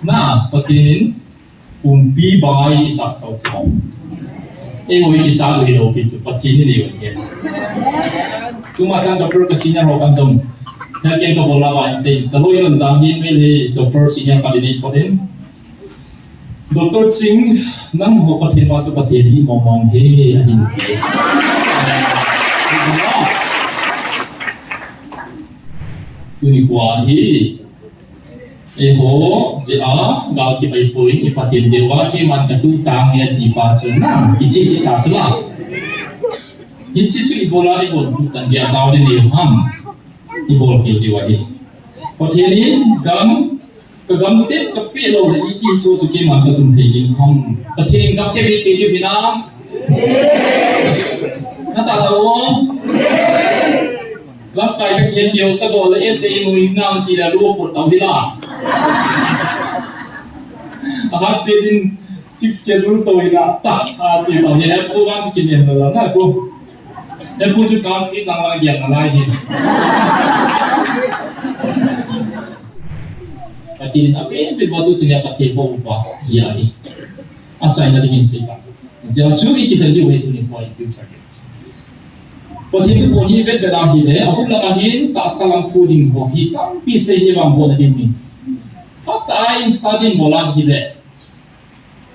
na patin umpi bai chak sau chong ngoi ki cha lui lo ki chu patin ni wen he tuma sang doctor ka senior ho kan jom na ken ko bola wa se ta loi ron jam hin mel he doctor senior candidate patin doctor Singh nam ho patin wa chu patin hi mong he anin tu ni kwa hi ho je a ga ki pai poi ni patin je wa ki man ka tu tang ya ti pa chu na ki chi ki ta chu la hi chi chu ibola ni bon chan ya daw ni ham ibol ki di wa hi patin ni gam te ka pi lo ri ti chu chu ki man ka tum thei kin ham patin gam te pi pi bina na ta da woรับไปก็เขียนเดียวก็โดนเลยเอมือน้ำทีละรูปฝนเอาที่ละอาหารเป็น6เกลูตัวอีกละตาตีต่อเนี่ยกูว่าจะกินเย็นเลยนะกูแล้วกูจะการที่ต่างๆอย่างอะไรเนี่ยปฏิทินอะไรเป็นวัตถุสิ่งที่ปฏิบัติว่าอย่างนี้อาจารย์นั่นเองสิครับจะช่วยที่จะเลี้ยงให้ทุกคนไปฟิวเจอร์พอที่ทุกคนที่เป็นเวลาที่เนี่ยอาบุลละหินตัดสลังทูดิงหัวหินตั้งปีเสียบางบนหินนี่ถ้าตายอินสตาดินโบราณที่เนี่ย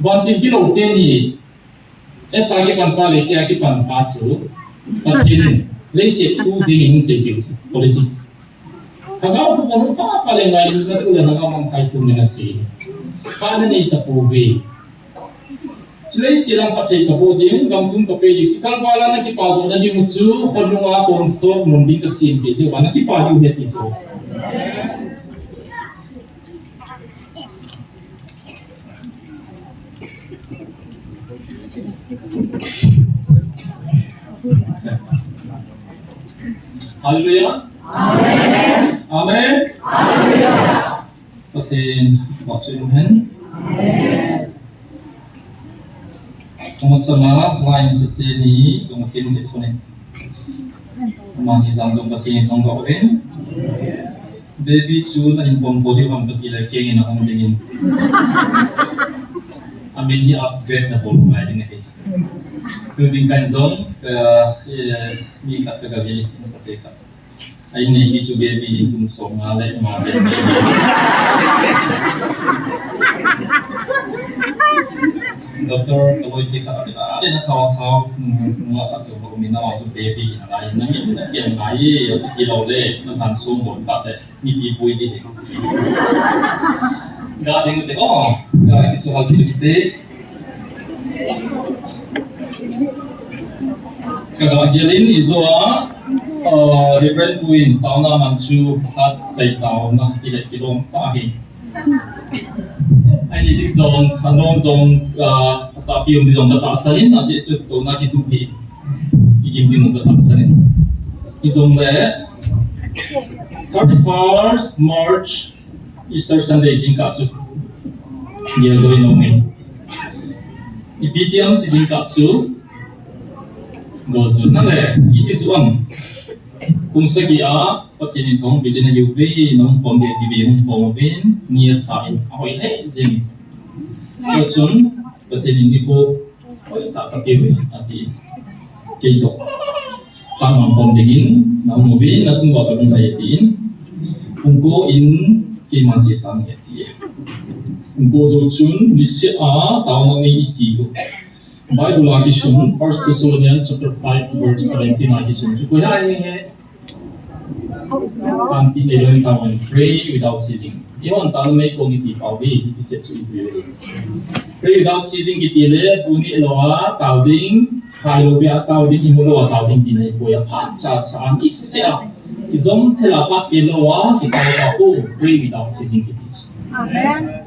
วันที่กิโลเทนี่สายกันป้าเล็กๆกันป้าจูปฏิทินเลยเสียทูซิงเสียบิวส์ politics ถ้าเราพูดถึงป้าเล็กๆนี่ก็คือเรามันใครทุ่มเงินสิป้าเนี่ยจะพูดไปSila silang pakai kapodin, gangtung kapay. Cikal pala na kipaso na yung mutsu, kung nga konsol, munding kasin, kasi wala kipayo net iso. Hallelujah. Amen. Amen. Hallelujah. Patin, maksimuhin. Amen. Sama-sama lain seperti ini, semua tim itu ni. Mami zanzong pakai yang kau kawan. Baby cun impom body bang pakai lagi yang nak dingin. Amin ni upgrade na bolu mai ni. Kusingkan zong, ni kat kagabi ni pakai kat. Ini ni cu baby pun song alai ma baby. Doktor kalau kita ada nak tahu mula satu baru minta masuk baby lain nanti kita kian lain yang sekilo le nanti sumber pada ni ibu ini. Gak ada yang kita gak itu soal kita. Kegagalan izua reference point tahun mancu hat cai tahun nah tidak kilo tahin. Ai di zong kanong zong sapi di zong tak salin aje su to na ki tupi igim di mong tak salin izong le 31st March Easter Sunday jing ka su ye loi no me ibitiam jing ka su gozu na le iti suam kung sagi a patinin kong bilin na yubi nung pom de tv yung pomobin niya sain ako'y zing so soon patinin di ko ako'y takakiwi ati kito tamang pom digin na umobin na sungwa ka kong kayatiin kung ko in kimansitang yati kung ko so soon nisya a tao mga iti ko Bible lagi sun 1 Thessalonians chapter 5 verse 17 lagi sun so kuya Continue tahun pray without ceasing. Iwan tahun may committee pawi itu cek suci. Pray without ceasing kita le puni loa tahun kalau biar tahun imulo tahun tinai boya pacar saan isya. Izom telapak loa kita tahu pray without ceasing kita. Amen.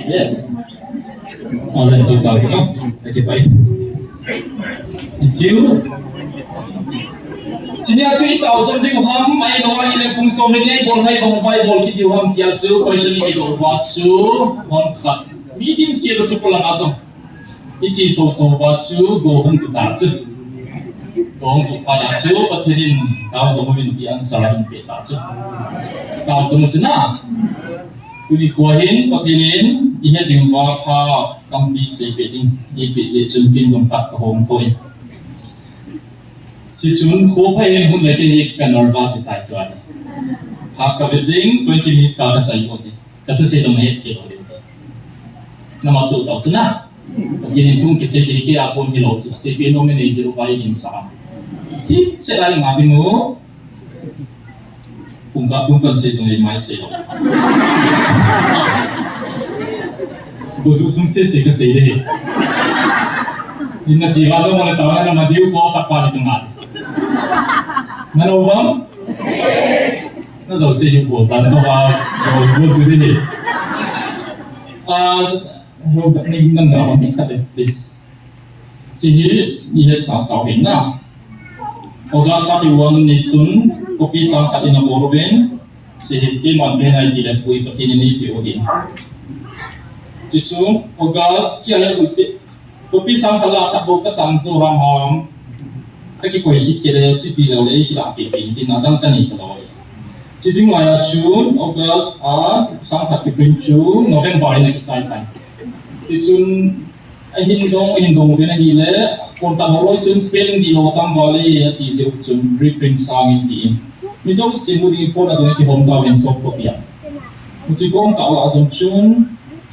Yes. Oleh itu tahu kan, lagi baik. Jiu, sini aja itu awal di Wuhan, main orang ini pun soalnya boleh bangkai boleh di Wuhan tiasu, question ini di Wuhatsu, Wuhan, medium sih itu cukup lang asam. Ini so watsu, gohong sedatsu. gong su pa da chu pathirin tao zomo bin ti an sarahin pe ta chu tao zomo chuna tuni kuahin pathirin I he ding wa pha kam bi se pe ding I pe je chun kin jong pat ka hom thoi si chun kho phai hen hun le ke kan nervous ni tai to ani ha ka ding 20 minutes ka ka chai ko ni ka tu se jong he ke lo nama tu tao chuna pathirin thung ki se ke ke a pon hi lo chu se pe no me nei je vai din sa thi se lai nga bi ngo cùng các phương cần xây dựng lên máy xây dựng, bố chú sung xây cái xây đấy, nhưng mà chỉ vào đó mà tao nói là mà điều khó phát qua được ngàn, nên đâu vâng, nó rồi xây dựng của gia đình nó vào rồi bố chú đấy, hôm nay nâng đỡ bằng những cái đấy, chỉ như hết sáu hình nào, August 31 ni chun kopi sang khat ina boroben sehiti man ben ai dile pui patin ni piohin chu August kia le kopi sang khala khat bo ka chang chu ram ham ka ki koi hit ke le chi ti lo le ki la pi pi tin na dang ka ni ka lo chi jing wa ya chu August a sang khat ki pin chu November ni ki chai tai chun ai hin dong ben hi le kon ta roi chun spelling di lo tam valley ti se chun reprint sang in ti mi zo simu di phone adon ki home town in soft copy mu chi kong ka la zum chun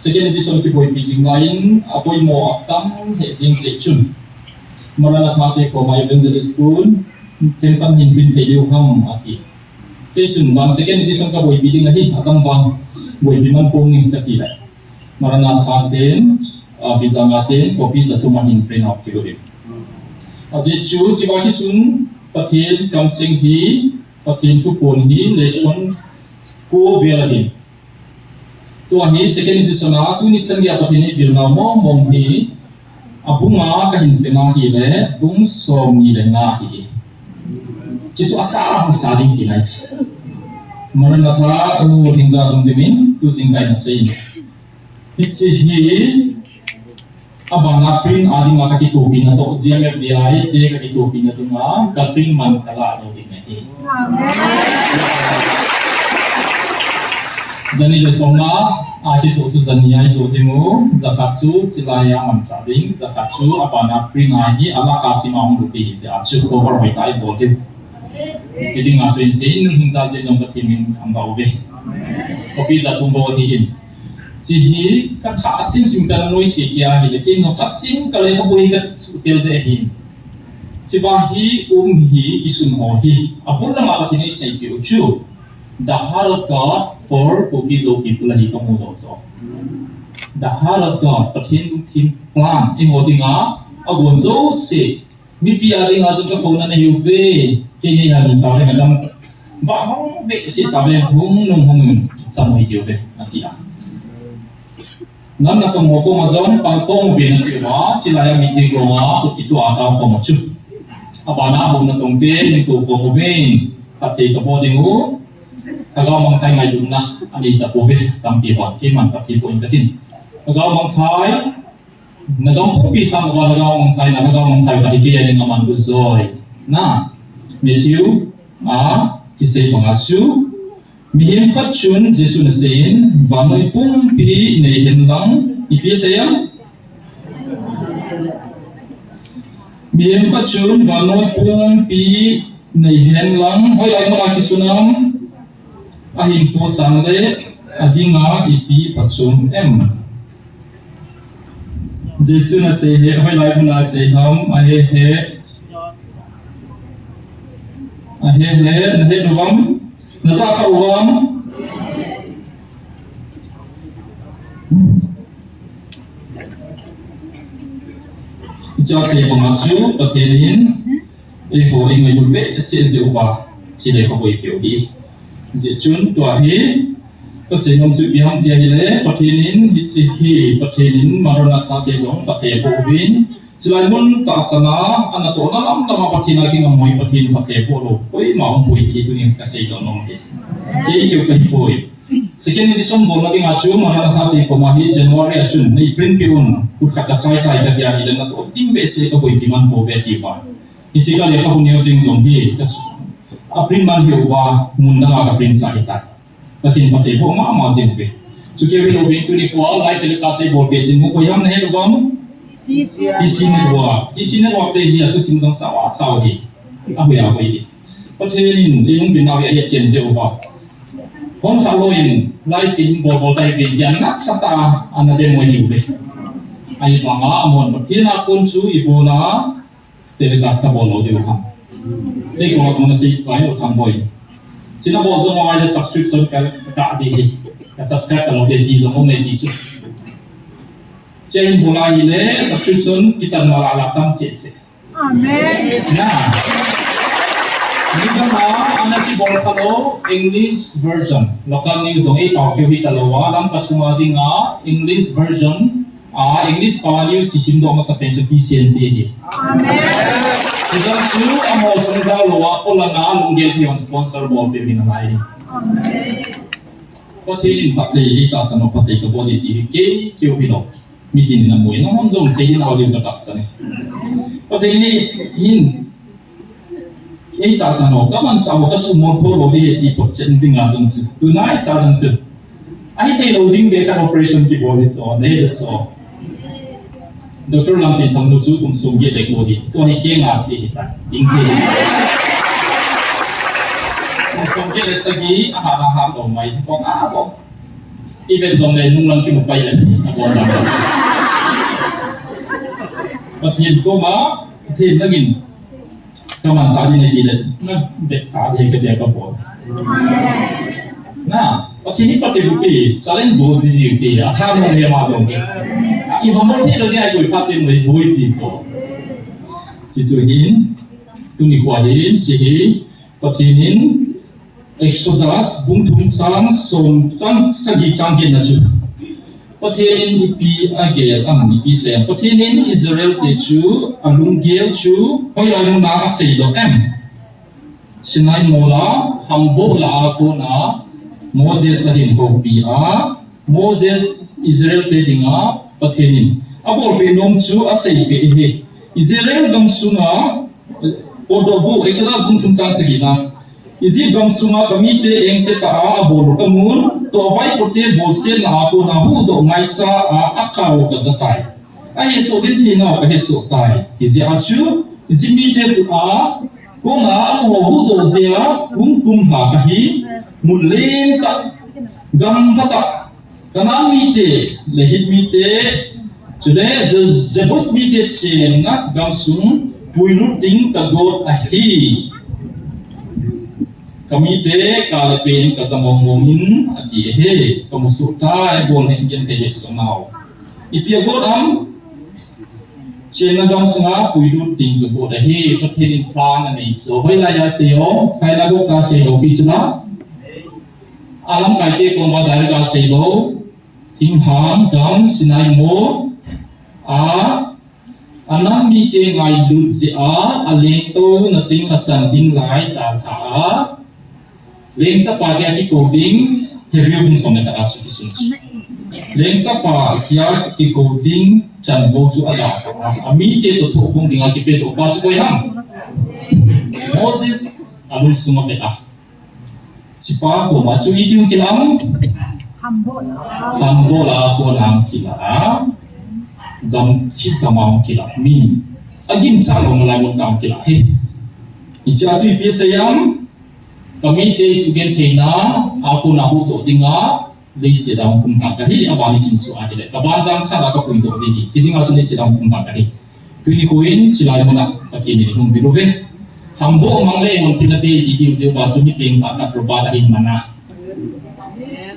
second edition ki boy pijing line apoi mo atam he jing se chun marana thate ko mai evangelist school tem kam hin bin thei liu ham ati ke chun wan second edition ka boy building hi atam wang boy biman pong ni ta ti la marana thate bizangaten copy satuma hin print out ki lo Azi chu chiwa ki sun pathin kamching hi pathin tu pon hi lesson ko velahin to hi second edition a tu ni changya pathin hi birna mom hi abunga ka hin pena hi le bung som ni le nga hi chisu asa ang sading hi nai maran na tha u thingza dum demin tu singkai na sei hitsi hi abang print adi nga kaki topi na to ZMFDI de kaki topi na to nga ka print man kala no din nahi zani le songa aki so su zani ai so demo zakatu chilaya man chading zakatu abana print ai ala kasima ong ruti ja chu cover hoi tai bo de siding a chen sin hingza se jong ka thimin amba obe copy za tumbo ni in chỉ hi các thả sim ta nói gì kia thì cái nó các sim cái này không có cái sự tiêu đề hi chỉ ba hi hi isun ho hi apun là mà thì này sẽ biểu chu the heart of God for cookies of people là hi có một số the heart of God but thiên plan em ngồi tiếng á ở gần dấu sẽ mi bia đi ngã xuống các con này hiểu về cái này là mình tạo nên làm và không bị sự tạo nên không nung không sao mà hiểu về là gì à nan na to mo ko ma zon pang ko bi na chi wa chi la ya mi ti ko wa ku ki tu a ta ko mo chu abana ho na tong te ni ko ko mo ben ta te ka bo ding u ta ga mong thai ngai dun na ani ta po be tam pi ho ki man ta ti po in ta tin ta ga mong thai na dong ko pi sang wa ga mong thai na ga mong thai ka ki ya ni man bu zoi na Matthew a ki se pa nga chu Mihim khat chun Jesu na sein và noi pum pi nei hen lang ipi sayang Mihim khat chun và noi pum pi nei hen lang hoi lai ma ki sunam a hin po chang le adinga ipi pachum em Jesu na se he hoi lai na se ham a he na he nuam Nasa kawam Jase pangatsu patenin Efo ingay bulbe Sezi upa Chile kaboy piyogi Jechun tuahi Kasi nung subihang tiyahile Patenin hitsihi Patenin maronata tezong Patepo ubin Sila mun tasana anato na lam na mapatinagi ng mga patin pateporo oy maumpuy dito yung kasi ito nung kaya ikaw kahipoy second edition bo naging achu mananatati pumahi January na i-print piyon kung kakatsay tayo katiya ilan na to timbese ito po itiman po beti pa Ini jika dia kabun yang sing zombie, aprin man hiuwa munda ngah aprin sakita. Patin pakai bo ma mazin be. Cukai we lobing tu ni kual, lai telekasi bol pesin mu koyam nahe lobam. Isi ni kuat teh dia tu simsang sawa di. Aku ya aku ini. Patin ini bina we ayat cenze uba. Kon saloin lai fin bol tai bin dia nasata anade mo hiu be. Ayat manga amon patin akun cu ibola telekas ka bol di utam. Lagi kalau semua nasi lain utam boy. Cina bol semua ada subscription ka di. Subscribe kalau dia di semua mesti tu. Jangan bola ini subscription kita malah lakukan cek. Amen. Nah, ini kan anak di bola kalau English version local news dong. Tahu kita lawa dalam kasuma dinga English version. English power news di sini dong masa pencu di CNT. Amen. Sekarang semua amau semua lawa pola na lunggel yang sponsor bol pembina lain. Amen. Patin pakai ita sama pakai ke body TV ke kau hidup mitin na mui, namun zong sehin audio na taksan. Patin hin ita sama kaman cawo kasumor po body di potchen ding azong su tunai caran su. Ay tay loading beta operation ki body so, nehe so. Doktor lang tin thang lucu kum sumye le body. To ay ke ngaci hita ding ke. Sumye le sagi aha do mai ko ko. Even zong le nung lang ki mo pai le ako na. Patin ko ma tin nagin kaman sa din di le na bet sa di ke dia ka po. Na, patin pati buti challenge bo ji ti atha mo le ma zong ke. Iba mo thi lo ni ai ko patin mo voice so. Chi chu hin tu ni kwa hin chi hi patinin Exodus bungthum sang som chang sagi changgin na chu pathin ipi agel ipi se pathin Israel te chu alungel chu hoi lai na sei do em sinai mola hambo la ko na Moses sahin ko pi Moses Israel te dinga pathin abor pe nom chu asei pe he Israel dam sunga odobu Exodus bungthum sang sagi na Izi dam sunga kami te engse ta abol kamun to vai pote bolsen ako na hu do ngaisa akao ka zakai ai so din thina ka heso tai izi achu izi mi te ko na mo hu do dia kum ha ka hi mulen ta gam ta kana mi te lehit mi te chule zebos mi te chen na gam sung puilu ting ka god a hi kami te kalapen kazamongongin ati he kamusuta bol hengen te sonau ipia godam chenagam sunga puidu ting go da he patherin plan ani so hoila ya seo sailago sa seo pichla alam kaite komba dare ga seo tingham gam sinai mo anam mi te ngai lut si aleng to na ting achan ding lai ta tha Leng capa dia ki coding hebrew pun somne ka achu ki sun. Leng capa dia ki coding chan bo chu ada. Ami te to thong dinga ki pe to pa chu koi ham. Moses alun suma pe a. Cipa ko ma chu itiu ki lam. Hambo la ko lam ki la. Gam chi kamam ki la min. Agin chalong la mo tam ki la he. Icha chu pi sayam kami te sugen thena aku na hu to dinga le sedang kum ka hi abani sin su adile ka ban jang kha ka pui to di chidinga su le sedang kum ka hi kuni koin chilai mona ka ti ni hum bi robe hambo mangle mon thilate di di se ba su mi ping ka proba da hin mana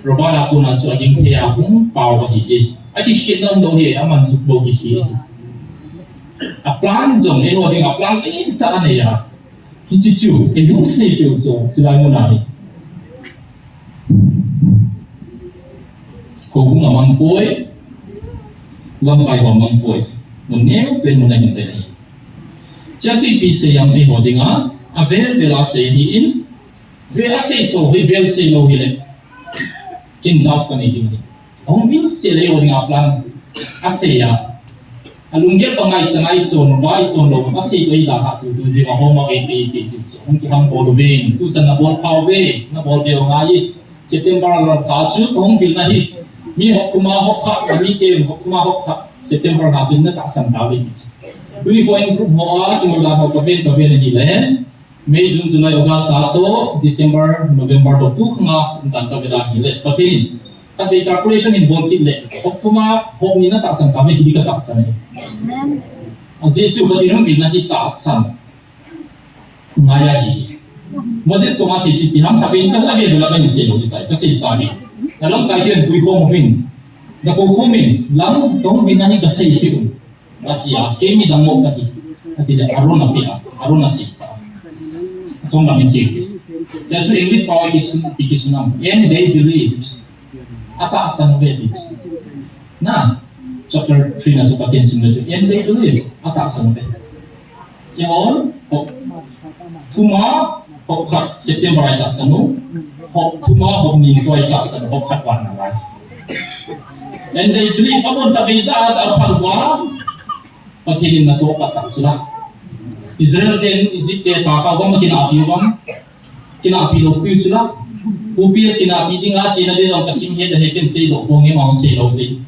proba da ku na su aging the a hum pau ba hi e a ti shin dom do he aman su bo ki hi a plan zong e ho ding a plan e ta ne ya Hichichu, yung safe yung so, sila mo na rin. Kung nga mangpoy, lang kayo mangpoy. Nguneo, pen mo na yung tayo. Siya si pise yung iho di nga, avel vela se hiin, vela se so, vel se lo hile. King daw ka na hindi. Ang vil sila yung nga plan, aseya. alungge pangai changai chon vai chon lo ma si toi da ha tu ji ma homa e pe ji so hong ki ham bol ve tu san na bol phau ve na bol be ngai September la tha chu hong bil na hi mi hok thuma hok kha mi ke hok thuma hok kha September na chu na ta san ta ve uni point group ho a ki mo la ho ka ve ni le May June July August Sato December November to tu nga tan ka ve da hi le pathin ta be calculation involved ki le hok thuma hok ni na ta san ta ve ki ka ta san ni Aje chu ka tin bil na hi ta san ngaya hi Moses ko ma si chi pi ham ta bin ka sa be la ba ni se lo ni tai ka si sa ni dalam tai ken kui ko mo fin da ko ko min lam tong bin na ni ka se pi ko atia ke mi dang mo ka hi ati da arona pi arona si sa chong la min si pi sa chu English pa ki sun pi ki sunam and they believed ata san ve hi na chapter 3 na so pa ken sun na chu and they believed ata san ve yon Tuma hok khat September ai ta sanu hok tuma hok nin toi ta sanu hok khat wan na lai and they believe upon ta visa as a parwa pathin na to ka ta sula Israel den Egypt te ta ka bom kina api lo pi sula pupies kina api dinga china de jong ka thim he de he ken sei lo bong e ma sei lo sei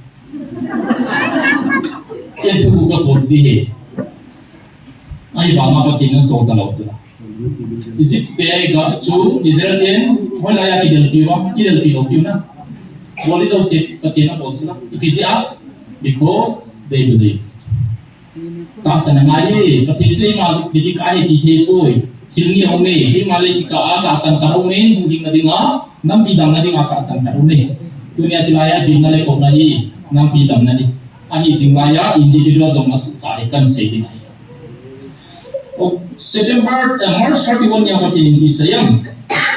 chen tu ka ko zi he ai ba ma pathin na so ta lo sula Egypt te ga chu Israel den hola ya ki del pi lo pi na what is also pathin na bol sula ipisia because they believe ta san ngai pathin sei ma ki ka he ki he poi thilni ome he ma le ki ka ta san ka ome bu hing na dinga nam pi dam na dinga ka san ka ome dunia chilaya bin na le ko na hi nam pi dam na ni ahi singaya individual zong na su ka he kan sei dinga September March 31 yang pathin ni sayang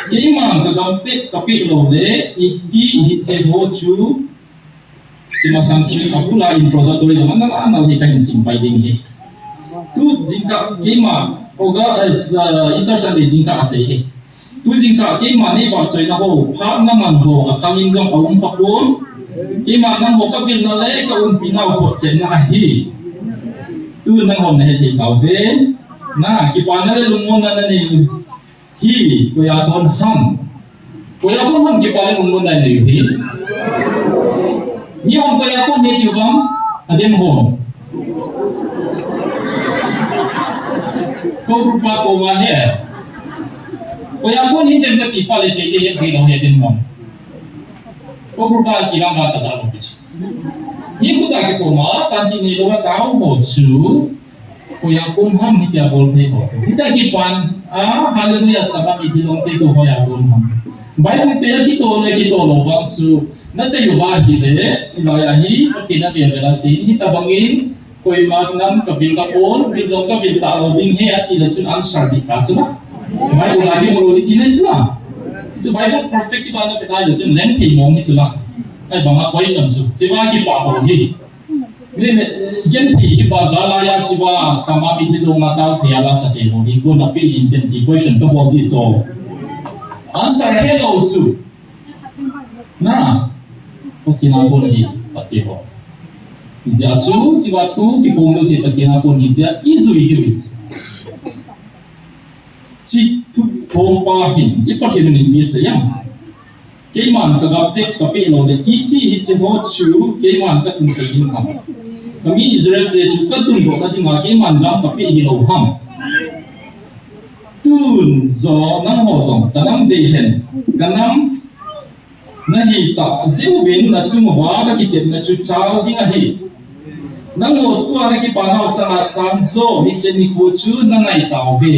keimang ka gampe kapi lo le iki hitse ho chu simasang ki kapula introductory zaman na na ni kan simpai ding he tu jingka keima oga as Easter Sunday jingka ase he tu jingka keima ni ba choi na ho pha na man ho akhangin jong awum phapun keima na ho ka bil na le ka um pinau ko chen na hi tu na hom na he tau ve na ki pa na le lungon na ni hi ko ya kon ham ki pa le lungon na ni hi ni hom ko ya kon ni ti bam adem hom ko rupa ko ma he ko ya kon ni tem ka ti pa le se te he ji lo he den mom ko rupa ki ram ba ta sa lo pi ni ku sa ke ko ma tan ti ni lo ka ta ho chu ko ya kon ham ni ta bol the ko kita ki pan hallelujah sabab ti long te ko ho ya kon ham bai ni te ki to lo wang su na se yu ba hi le si la ya hi ki na be la si ni ta bangin koi mak nam ka bil ka on bi zo ka bil ta lo ding he ati la chun answer di ta chuna bai la hi mo di ne chuna so bai ko perspective ana pe ta le chun len thei mo ni chuna ai ba ma question chu chi ba ki pa ho hi ne gen thi ki ba ga la ya chi ba sama mi thi lo ma ta the ya la sa te ho hi ko na pi in ten di question ka bo ji so answer hello chu na Patina ko ni pati ho. Izia chu chi wa thu ki pong do si patina ko ni izia izu i chi thu pong pa hin i pati ni ni se yang. Ke man ka ga te ka pe lo le i ti hi chi ho chu ke man ka tum ke in ham. Kami Israel je chu ka tum do ka ti ma ke man ga ka pe hi lo ham. Tun zo nang ho zong ta nam de hen ka nam na hi ta ziu bin na chung wa ka ki tem na chu chao ding a hi nang mo tu ana ki pa na sa na san zo ni chen ni ko chu na nai tao be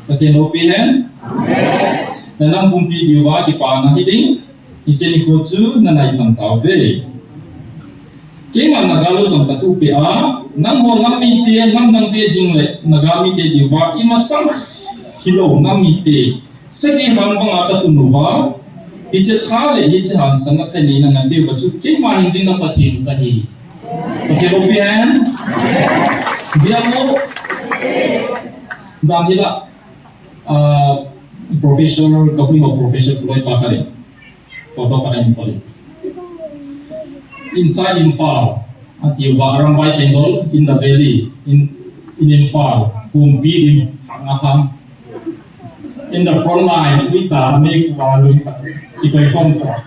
ta te no pi hen na nang pum pi di wa ki pa na hi ding ni chen ni ko chu na nai pang tao be ke man na ga lo zong ta tu pe a nang ho nam mi te nam dang te ding le na ga mi te di wa i ma chang kilo nam mi te se ki ham bang a ta tu no wa Ichi thale ichi han sangat ni na nabi bacu ke ma hinjing na pathin ka hi pathin lo pian dia mo zamhila professor kapri ho professor Floyd Pakare photo pa ni poli inside info until Rambai Tangle in the valley in Imphal, whom beat him Hangaham. In the front line, we saw make Walum Ipakonsa.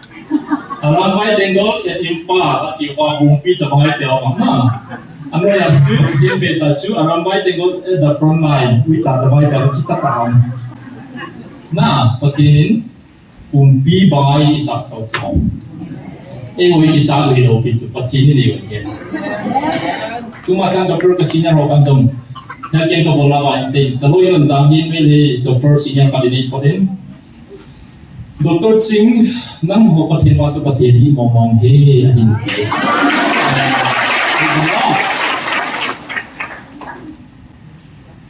Rambai Tangle at Imphal, until whom beat the White Delma. And I have two same base as you, Rambai Tangle at the front line, we saw the White Delma. Now, but in whom be by its outside. Ewe kita boleh lopi tu, pati ni ni boleh. Tu masa doktor kesinian orang jom, nak kena bola lain sen. Kalau yang zamhin mele doktor senior kali ni poden. Doktor Singh nang ho pati macam pati ni ngomong he ani.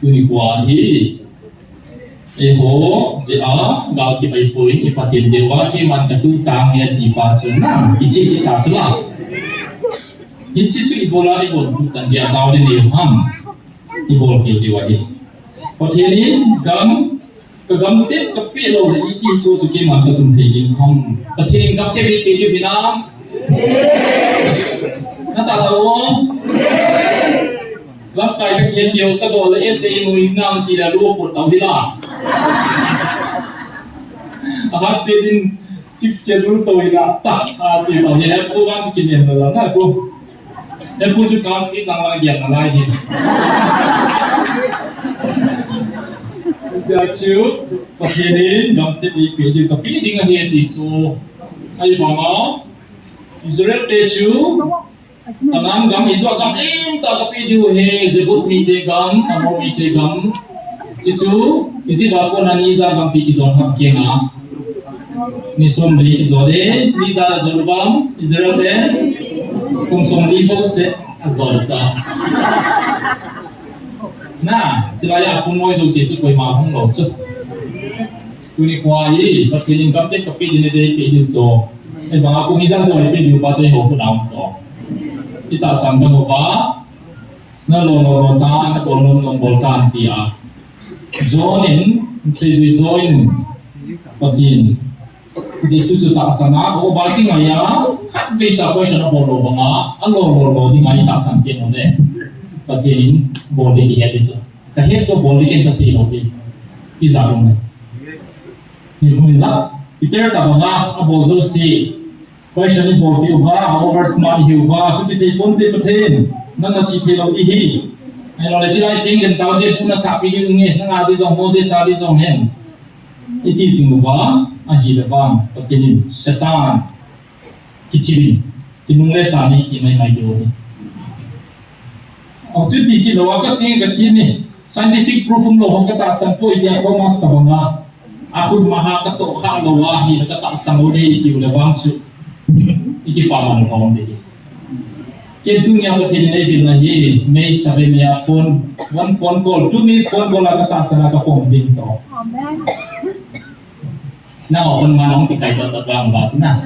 Tu ni kuah he. Eho, jia, gal ki bai poin, ipatin jewa ki man katu tang ya di pasuna, kici kita sela. Kici tu ibola ibol, bukan dia tahu ni ham, ibol ki diwahi. Poteni gam, kegam te kepi lo le iti so suki man katu tegin ham. Poteni gam te bi binam. Nata tahu. Lap kai ka khen dio ka do le se mui nam ti la lu fu tau hila. Ahat pedin 6 ke dulu tau hila ta ti tau hila ko gan ki nen la na ko. Dan pu su kam ki tang la gian la hi. Sia chiu pa ni gam te bi pe di ka pi ding a hi ti chu. Ai ba ma. Israel te chu Tanam gam isu agam lim tak tapi dia he zebus mite gam amo mite gam cicu isi bako nani za gam pi kizon hak kenga ni som beli kizode ni za zulbam Israel de kum som li bo se azolza na silaya pun moi zo se su koi ma hong lo chu tuni kwa yi patin gam te kapi ni de pe di zo e ba ko ni za zo le pe di pa che ho ku naum zo kita sambung apa? Na lolo ta na kolom nombor tantia. Join join patin. Jesu tak sana o balki ngaya kat beca question bolo banga alo di ngai tak sampai nole. Patin boleh dia itu. Kahit so boleh kan kasih nole. Di zarong. Ni mula kita tak banga abozo si question ni boleh ubah, over smart ubah, cuci telefon te paten, nana cipi lo ihi. Kalau leci lai cing dan tahu dia pun sapi dia ni, nang ada zong Moses ada zong hen. Itu sing ubah, ahi depan paten ni setan, kiciri, tinung le tani kimai mai jo. Oh cuci kilo agak sing kecil ni, scientific proof lo hong kata sampo itu yang Thomas tabanga. Aku maha ketuk hak lo wahi kata samode itu le wangsu. Iki paman kaum deh. Kedunya betul ni bila ye, Mei sabenya one phone call, 2 minutes phone call agak tak sana kapong sing so. Nah, orang manong tikai tetap bang baca nah.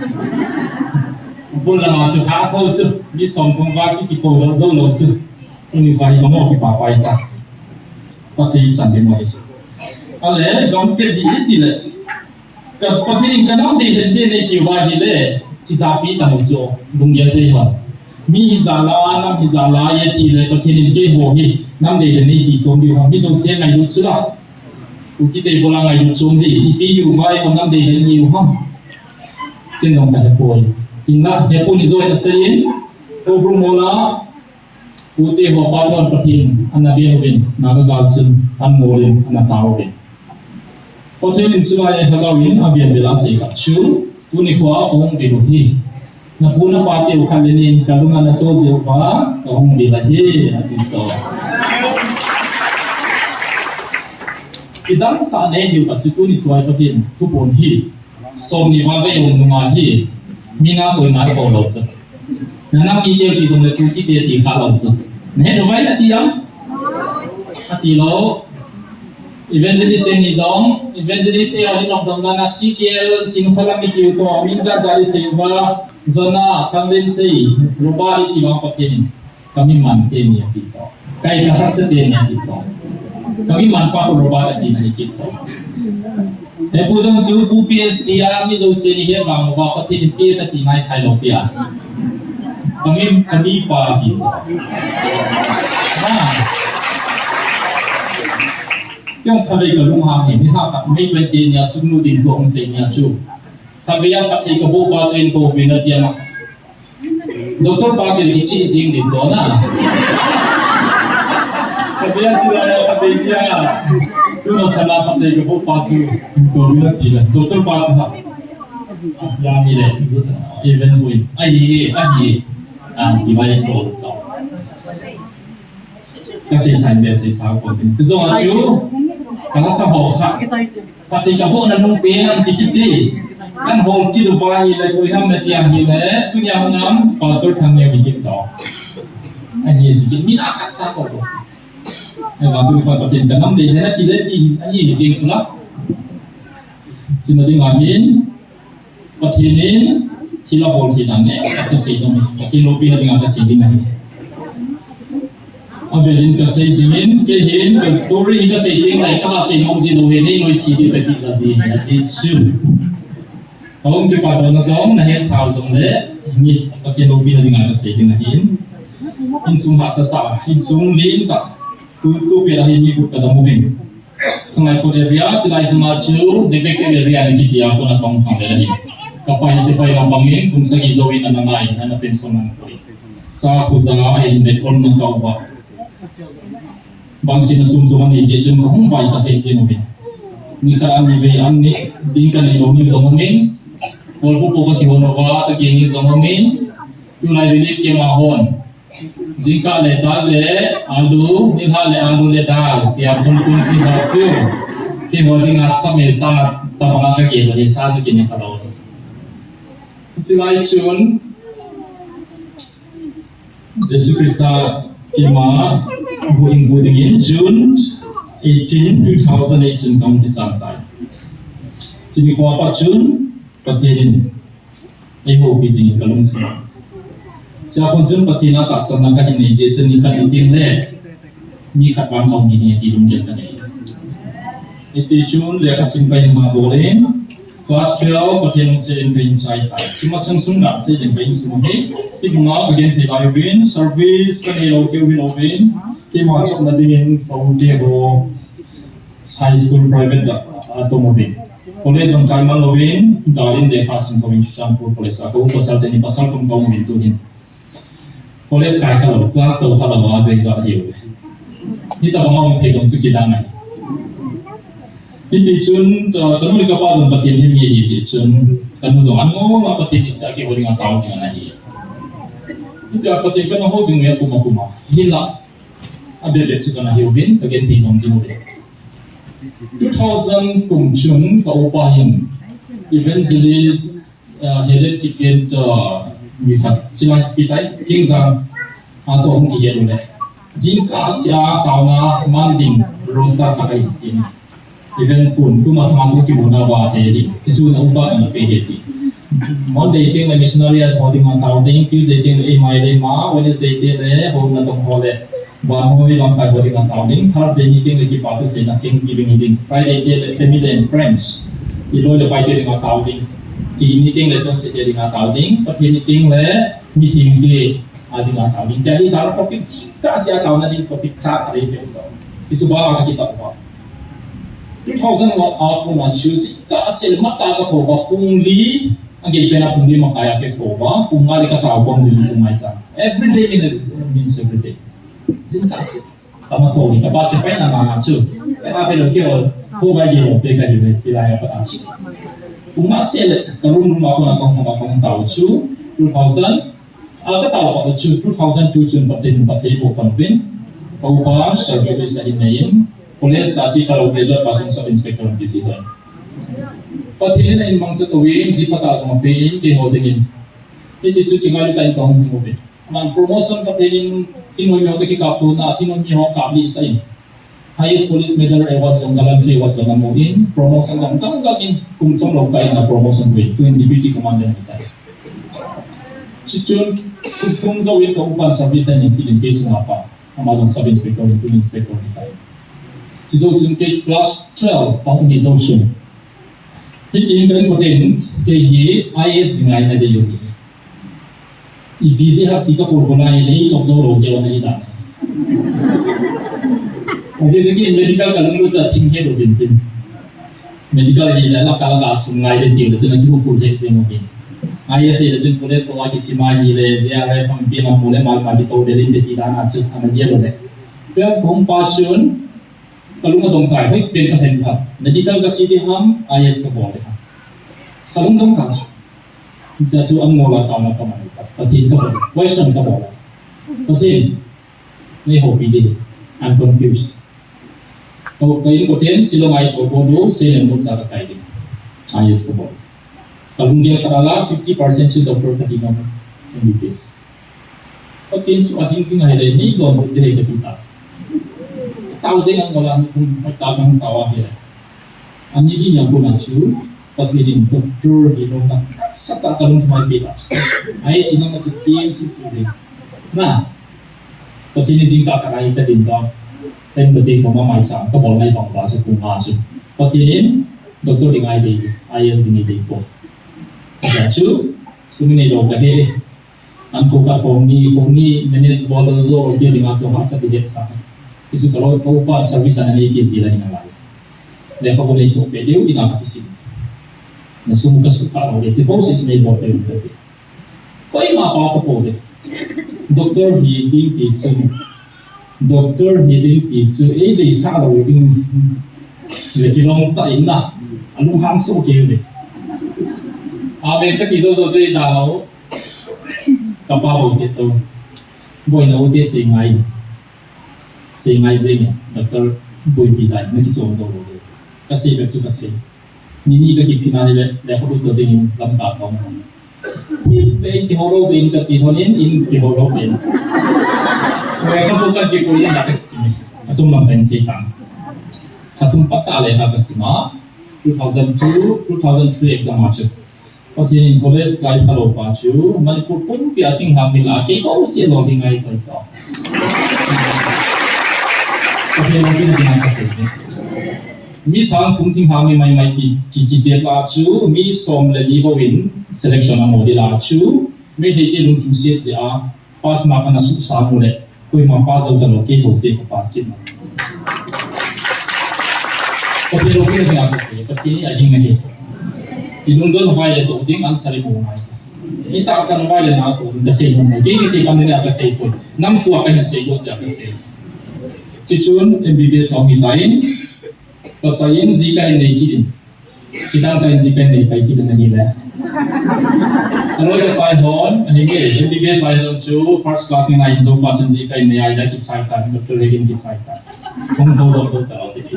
Bulan macam hafal tu, ni sombong bagi kita orang zolo tu. Ini bayi kamu kita papai tak. Tapi cantik mai. Ale, kamu kerja ini le. Kapati ni kanam di henti ni tiwa hile. Kisapi tahu jo, bungia deh lah. Mi zala, nam zala ye tile, perkini ke bohi, nam deh ni di zombie orang, di zombie ngai lu sudah. Uki deh bola ngai lu zombie, ipi yubai, nam deh ni yuham. Kenapa tak boleh? Ingat, dia pun izo yang sein, obrol mola, putih bapa tu perkini, anak dia hubin, naga galsun, an molin, anak tahu hubin. Perkini cuma yang hagawin, abian belas ikat cu. Tu ni kuah orang biruhi. Na puna pati ukan lenin kalungan na to zewa orang bilahi na tinso. Idang tak ada hiu kat situ ni cuai patin tu pun hi. Som ni wabe yang mengahi. Mina koi nai kau lot se. Nana mi ye di som le tu kita di khalot se. Ne doai na tiang. Ati lo. Evangelist ni zong, evangelist yang ni nong na CKL singkalang itu to, minza jari sewa, zona kambing sei, rupa itu bang pakai kami manten ya kita, kaya kahar seten ya kita, kami manpa rupa itu na kita. Epuzong cukup PS dia, mizo seni he bang, rupa pakai PS itu nice high lofia. kami pa pizza yung kami kalung hangin ni ha may benti niya sunodin ko ang senya chu kami yang kapay ko ba sa ko binatiya na doktor pa sa ichizing din so na kami yang sila kapay niya kung sana kapay ko pa sa ko binatiya doktor pa sa yang ni le even with ai di mai ko so kasi sande sa isa ko din so achu kana sa hoka pati ka po nanong penang tikiti kan hol ki do bai le ko ham na tiang hi le punya ngam pastor thang ne bikin so ani bikin min akhat sa ko ai ba tu pa pakin kanam de na ti le ti ani sing sula sinodi ngamin patinin sila bol hinan ne kasi no pakin lopi na nga kasi din ani Abelin kasi zingin kehin ke story hingga saying like kasi mong zinuhin ni si di pizza si na si chu. Kung ke pa na zong na het sao zong le ni pati lobi na dinga kasi dingahin. Insung hasata, insung lin ta. Tu pera ni ku kada moving. Sangai ko area silai hima chu deke area ni kitia ko na kong phang le. Kapay si pay ngambangin kung sa gizawin na nanay na pensionan ko. Sa kuza ay hindi kon ng kauba. Bangsin na sumsuman ni Jejun kung vai sa pensi mo bin. Ni karaan ni be an ni din ka ni lomi zomomin. Pol po ka kihono ba ta kingi zomomin. Tulay bilit ke mahon. Jika le dal le alu ni ha le alu le dal ya pun si batsu. Ke hoding asam sa ta mga ka ke ni sa sa kini kalaw. Silai chun Jesus Krista Ima buding in June 18, 2018 kong disantay. Sini ko apa June patin eho busy kalung suma. Sa kon June patina ta sana ka ni Jesus ni kan uting le ni khat bang kong ni ti dum get kanai. Iti June le ka simpay ma bolen class 12 patin se in pain chai tai. Cuma sung na se in pain sumi. Igma again pilay win service kanilo ke win open ke masuk na din paunti go high school private automobile college on kalman lovin dalin de khasin ko Shampoo college ako pasal ni pasal kum ko min tuhin college kai khalo class to khala ba de za hiu ni ta bang thei jong chu ki dang nai ni chun tamu ka pa jong patin ni mi ji chun tamu jong an ngo ma patin isa ke horing ataw sing na hi Ito apa tinggal nak hosting ni aku mau hila, ada betul kan hiu bin, bagian tijong jinu bin. 2000 kumchun kau upahin, evangelist headed ticket mikat, cina pitai kingzang atau orang kian dulu. Jika sia tauna manding roster pakai sini, event pun tu masuk kibuna bahasa ini, cucu nak ubah dengan fedeti. Monday dating the missionary at holding on town Tuesday dating the my ma Wednesday dating the home na tong hole Bamoy long time holding on town Thursday meeting the kipatu say na Thanksgiving meeting Friday dating the family and friends ilo the by dating on town meeting the sunset dating on town but meeting the meeting day ading on town dahil dalam topik si kasih tahu nanti topik chat hari ini so si subah kita apa 2001 aku nanti kasih mata kau bawa pungli ang gilipena kung di makaya ke toba kung nga di ka tao kung zin sumay sa every day means every day zin kasi tama to ni kapase pa na mga chu kaya pero kyo toba gilo pe ka gilo sila ya patashi kung masel karun ako na kung tao chu 2000 ka tao pa chu 2002 chun patay po panpin kau pa service sa hinayin police sa si kalaw pressure pasang sa inspector ng decision Pathin na imang sa tuwing si pataas mga pain kay hodingin. Hindi su kingali tayo kang humubin. Mang promotion pathin tinoy mo taki kapto na tinoy mo kabli sa in. Highest police medal award sa gallantry award sa namuin. Promotion ng kangagin kung saan law kayo na promotion grade to deputy commander ni tayo. Chichun kung zawin ka upan sa visa niya kilin case nga pa. Amazon sub inspector ni inspector ni tayo. Si Zojun kay class 12 pang ni Zojun. Hindi yung important kay IS di ngay na din yun. i busy hap tika purkona ile chok chok ro je wani da Jadi segi medical kalau lu cak tinggi do bintin medical ini adalah kalau tak sungai dan tiada cuma kita pulih semua ayah sih dah cuma pulih sekolah kisima ile ziarah pembi mampu mal pagi tahu dari tidak nak cuk anak dia boleh kalau compassion kalau nggak dong kai baik spend kan hendak medical kat sini ham ayah sekolah boleh kalau nggak kasus bisa cuma ngolah tahu nak mana tapi itu question tak boleh tapi ni hobi dia I'm confused तो कई कोटेन सिलो माइस ओपोडो से नंबर सारा काइदे आईएस को बोल कलुंगिया कराला 50% से डॉक्टर का दिमाग एमबीबीएस और तीन सौ अहिंग सिंह है नहीं लोग बोलते हैं कि पितास ताउसेंग अंगोला में तुम ताबंग तावा है अन्य भी यहाँ को नाचू पत्नी दिन डॉक्टर ही लोग ना सत्ता कलुंग तुम्हारे पितास आई सिंह में चित्तीय सी ना पत्नी जिंका कराई का दिन तोเป็นปฏิบัติของมาสามก็บอกให้บอกว่าจะกุมภาพันธ์พอทีนี้ดรดิ่งไอเดียไอเอสดิ่งไอเดียปุ๊บแต่ชูสุมินโดก็เฮ้อันคุกของนี่เมเนจบอลโลกเดียวดิ่งอาจจะหาสักเด็ดสักที่สุดก็เราอุปสรรควิสัยนี้กินดีเลยนั่นแหละแล้วเขาเลยจบไปเดียวดิ่งอาพิสิทธิ์นั่นสมมติสุดท้ายเราเดี๋ยวจะบอกสิ่งที่บอกไปรู้ตัวก็ยังมาปาตะโพเลยดรฮีดิ่งที่สุดDoktor hiding tisu di salah hiding lagi long tak indah alung hamsu kiri abe tak kizo so so dah kapal situ boy na uti singai zenya doktor boy bidai nak kizo do do kasih betul kasih nini ka kipina le habu so ding lam ta tong ti ki horo bin ka chi thonin in ki horo bin mereka bukan di kuliah nak kesini, cuma pensi tang. Hatum patah leha kesima, 2002, 2003 exam macam. Okey, college sekali kalau pacu, Manipur pun piating hamil lagi, kau usia lagi ngai kerja. Okey, lagi nak kesini. Mi sang tungting hamil mai kita pacu, mi som le win selection model pacu, mi hiti lungting siap dia, pas makan nasi samu le. कोई मापास होता है लोके होसे को पास कितना तो फिर लोके ने क्या करते हैं पति ने आगे में है इन्होंने दो भाई ले तो दिन आंसर ही बोलना है ये ताकसान भाई ले ना तो उनका सही होना है ये किसी काम ने आगे सही कोई नाम छुआ कहीं सही कोई जाके सही चिचुन एमबीबीएस नॉमी लाइन तो चाहिए जीका ही नहीं की kita kan jika ni baik kita ni lah. Kalau kita pakai hon, ini MBBS pakai tu first class ni naik jauh macam jika ni ada kita cycle, betul lagi kita cycle. Kung tahu tahu tadi.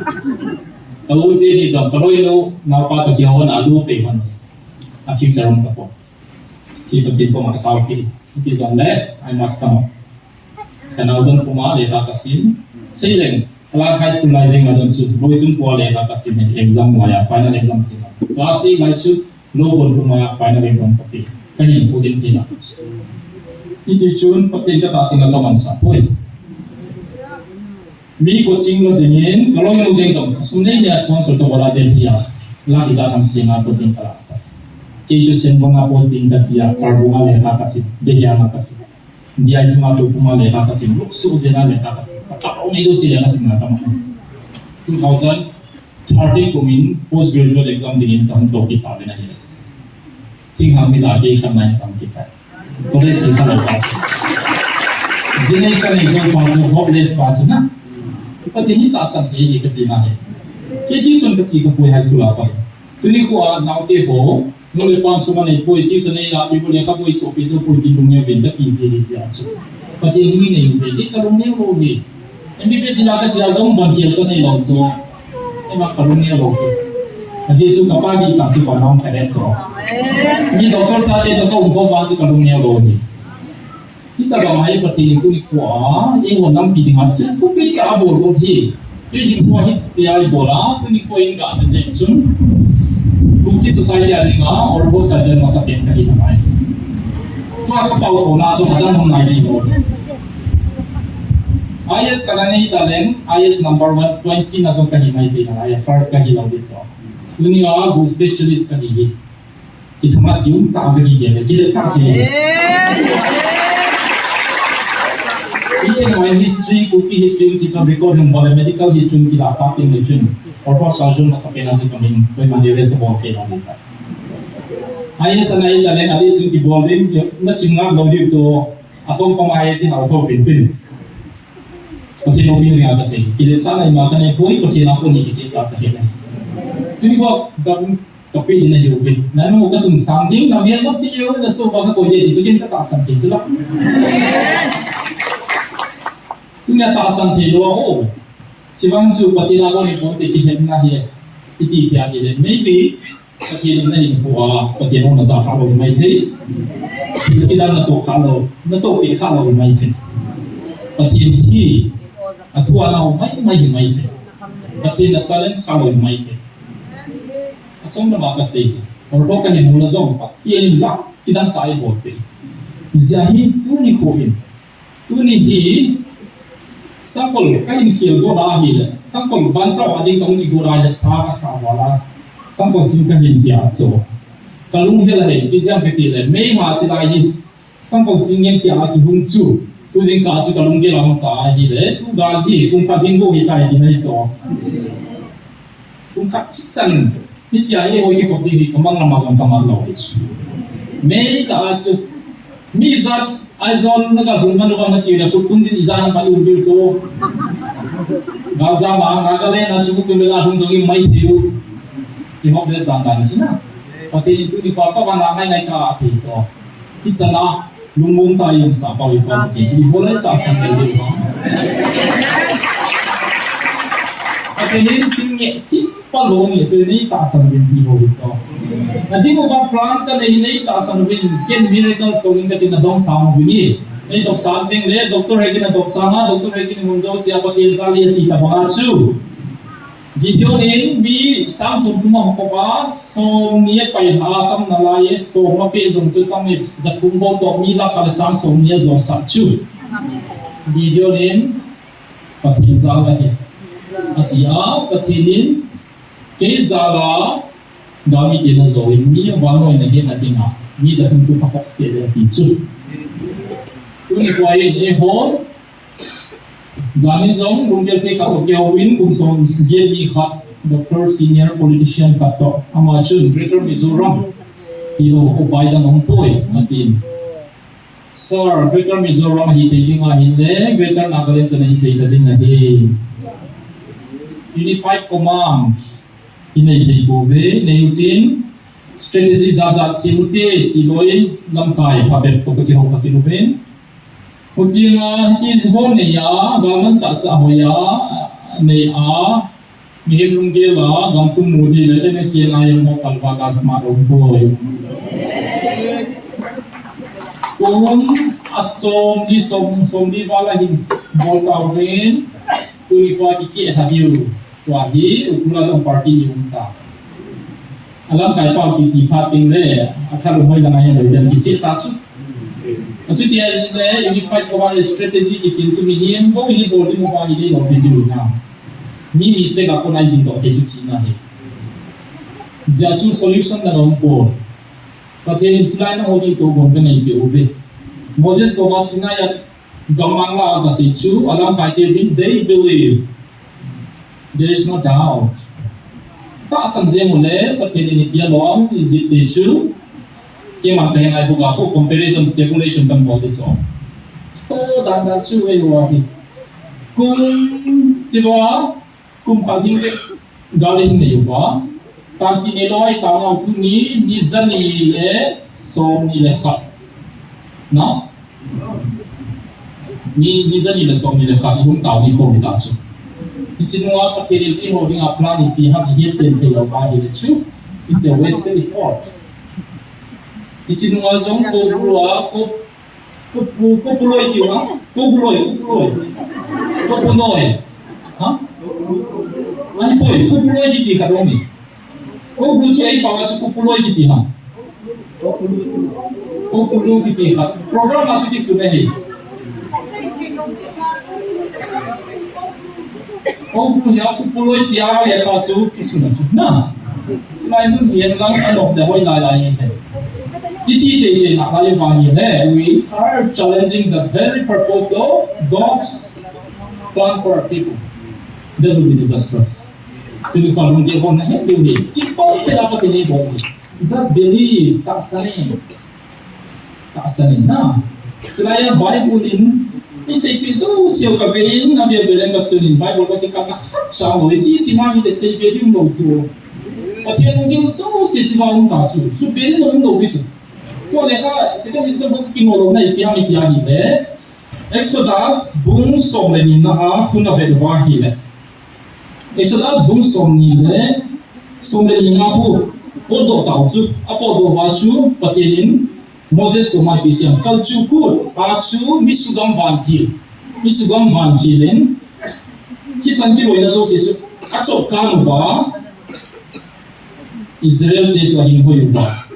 Kalau dia ni jam, kalau itu nampak tu hon alu payment, a future orang tak. Kita people mak tahu kita. Kita jam le, I must come. Karena udah kumar leha kasim, seiling. Kalau high school rising macam tu, boleh jumpa leha kasim ni exam maya, final exam sih. Klasi macam low pun maya final exam tapi kini pun tidak. Itu cun pasti kita tak singgah kawan sapoi. Mi coaching lo dengan kalau yang ujung jam, sebenarnya dia sponsor tu bola dia, lagi jangan singgah coaching kelas. Keju sembunga posting kajian, perbunga leha kasim, dia nak kasim. Dia cuma tu cuma leha kasim, luxus jenak leha kasim. Tak orang itu sih leha kasim nak kamu. 2030 kumin postgraduate exam dengan tahun tu kita ada ni. Tinggal kita lagi kena yang kita. Boleh sih kalau pas. Jenis kan exam pas hopeless pas na. Tapi ini tak sampai ketika ni. Kita sun kecil ke high school apa? Tuni kuat nak ho. Nolai pang semua ni pun itu sebenarnya ibu ni kamu itu office pun di dunia benda easy aja. Tapi ini ni benda kalau ni rohi. MBBS nak kerja jom bangkit tu ni langsung. Emang kalau ni langsung. Jadi itu kapal di kasih orang keren so. Ni doktor sahaja doktor umum bahasa kalau ni rohi. Kita ramai seperti itu ni kuah. Ini orang pilih macam tu pilih apa rohi. Jadi kuah dia bola tu ni kuah enggak ada section. Bukti society ada ngah, orang bos saja masa pun kaki namai. Tu aku tahu thona so ada nom naik di bawah. IS sekarang ni dalam IS number 120 nazar kaki naik di namai. First kaki lalu so. Dunia aku specialist kaki. ki thamat yung ta be ki ge ki sa ki in history cookie history ki some record hum medical history ki la pa tin le or pa surgeon ma sapena se kamin koi mandire se bo ke na ta ai sanai la len ali sim ki bolding na singa lodi so atong pang ai sin auto pin pati no bin nga kasi ki sana ma kana koi pati na ko ni ki ta ka he tuni ko gam kapi na yubin na mo ka tum sangding na mian mo tiyo na so baka ko de so kin ta ta san tin sila tuni ta san thi lo o chiwang su pati na ko ni ko te ki hen na he iti kya ni maybe pati na ni ko pati no na sa kha lo mai thei ki da na to kha lo na to pi kha lo mai thei pati hi atua na mai thei pati na challenge kha lo mai thei trong đó mà cái gì, or có cái hình là giống vậy, hiện là cái đăng tải bộ phim, giờ hi tu ni khoin, tu ni hi, sample cái hình hiểu đó là hi là, sample ban sau anh công ty đó là sa wala, sample sim cái hình kia so, kalung hết là hình, cái gì cái gì là, mấy mà chỉ là hi, sample sim cái kia cái hung chu, tu chính cả chỉ kalung cái làm ta hi là, tu gal hi cũng phát hiện vô hi tại hi này so, cũng phát chân nít giờ ấy hồi cái công ty thì kamang làm gì kamang lo hết, mấy là chứ, mi zat ai zon nó cả vùng manu vang cái là cũng tung tin izan yang paling ujung so, gaza mà gaza lên là chúng tôi là thung giống mai tiêu, thì học đến đàn đàn chứ na, và thì itu di papa van ramai ngai ka api so, ít sana lumbung ta yung sa pau yung pau thì jadi boleh tak sampai di bawah. Akhirnya tinggi si palong itu ni tak sampai di bawah so. Nanti mo ba plan ka ni tak sampai ken miracles ko ingka tin dong sang bunyi. Ni dok something le doktor lagi na dok sama doktor lagi ni munjo siapa tin sali ti ta bangachu. Gideonin bi samsung tuma ko ba so niya pai ha tam nalaye so ma pe jong chu tam ni zathumbo to mi la khal samsung niya zo sachu. Gideonin patin zala he. Atia patinin ke zala dami dina zo mi wano na he na tinga mi zathum chu pa hok se le ti chu. Tuni kwai e hon Gani zong bungkel pe kato keo win kung son sige mi khat Dr. Senior Politician kato ama chun Greater Mizoram tilo upay da nongpoy natin Sir Greater Mizoram hi taking nga hindi Greater Nagaland sa nahi din na hi Unified Command hinay tay bobe nayutin strategy zazat simute tiloy lamkay pabek to kakihong kakilubin Ujung chin hon ni ya, gaman caca hoya ni a, mihim lunggela, gam tu mudi le, ni sian ayam mo kalwa kasma rompoy. Kung asom di wala hin bol rin, tuni fa kiki habiu, tuahi ukula ng party yung ta. Alam kay pa kiki pating le, akal moy lang ayam le, dan kicit tachu. Kasi dia le unified command strategy isin tu mihim ko ini body mo pa ini lo video na. Ni mistake ako na izin to keju China he. Jachu solution na nompo. Pati tilai na hodi to gon kana ibe ube. Moses ko masina ya gamang la kasi chu alam kai ke din they believe. There is no doubt. Ta samje mo le pati ni dia long is it issue. Cái mặt này này buka ko comparison calculation kan bo so to dan da chu e wa hi kum jiwa kum khaling ke galin ne yuwa ta ki ne loi ta na ku ni zani le som ni le khat no ni zani le som ni le khat lung tao ni ko mi ta chu chinwa pa ke ri ho ding a plan ni pi ha hi chen te lo ba hi le chu it's a wasted effort Ichin nga zong ko puloy ki wa ko punoy ha ai boy ko puloy ki ti kadomi ko bu chu ai pa chu ko puloy ki ti ha ko puloy ki ti ha program ma chu ki sune hi ko bu ya ko puloy ti ara ya ka chu ki sune na selain itu hian lang anok de hoi lai lai We are challenging the very purpose of God's plan for our people. That will be disastrous. Simple dapat ini boleh. Just believe, tak sanin na. Selain Bible in, isipin so siya kavein na biyabelen basunin Bible ko kita nakaksa mo. Iti simami de sebe yung noto. Pati ang yung so si simami tasu. So beli no yung noto. Kung leka, sila dito sa mga kinolo na ipihami le. Exodus bung somlenin na ha kuna bedwahi le. Exodus bung somlenin na ho. Podo tausu, apodo basu patilin Moses ko mai bisiam kalchukur achu misugam bantilin kisan ki loina zo sesu achok kanu ba Israel de chahin hoyu ba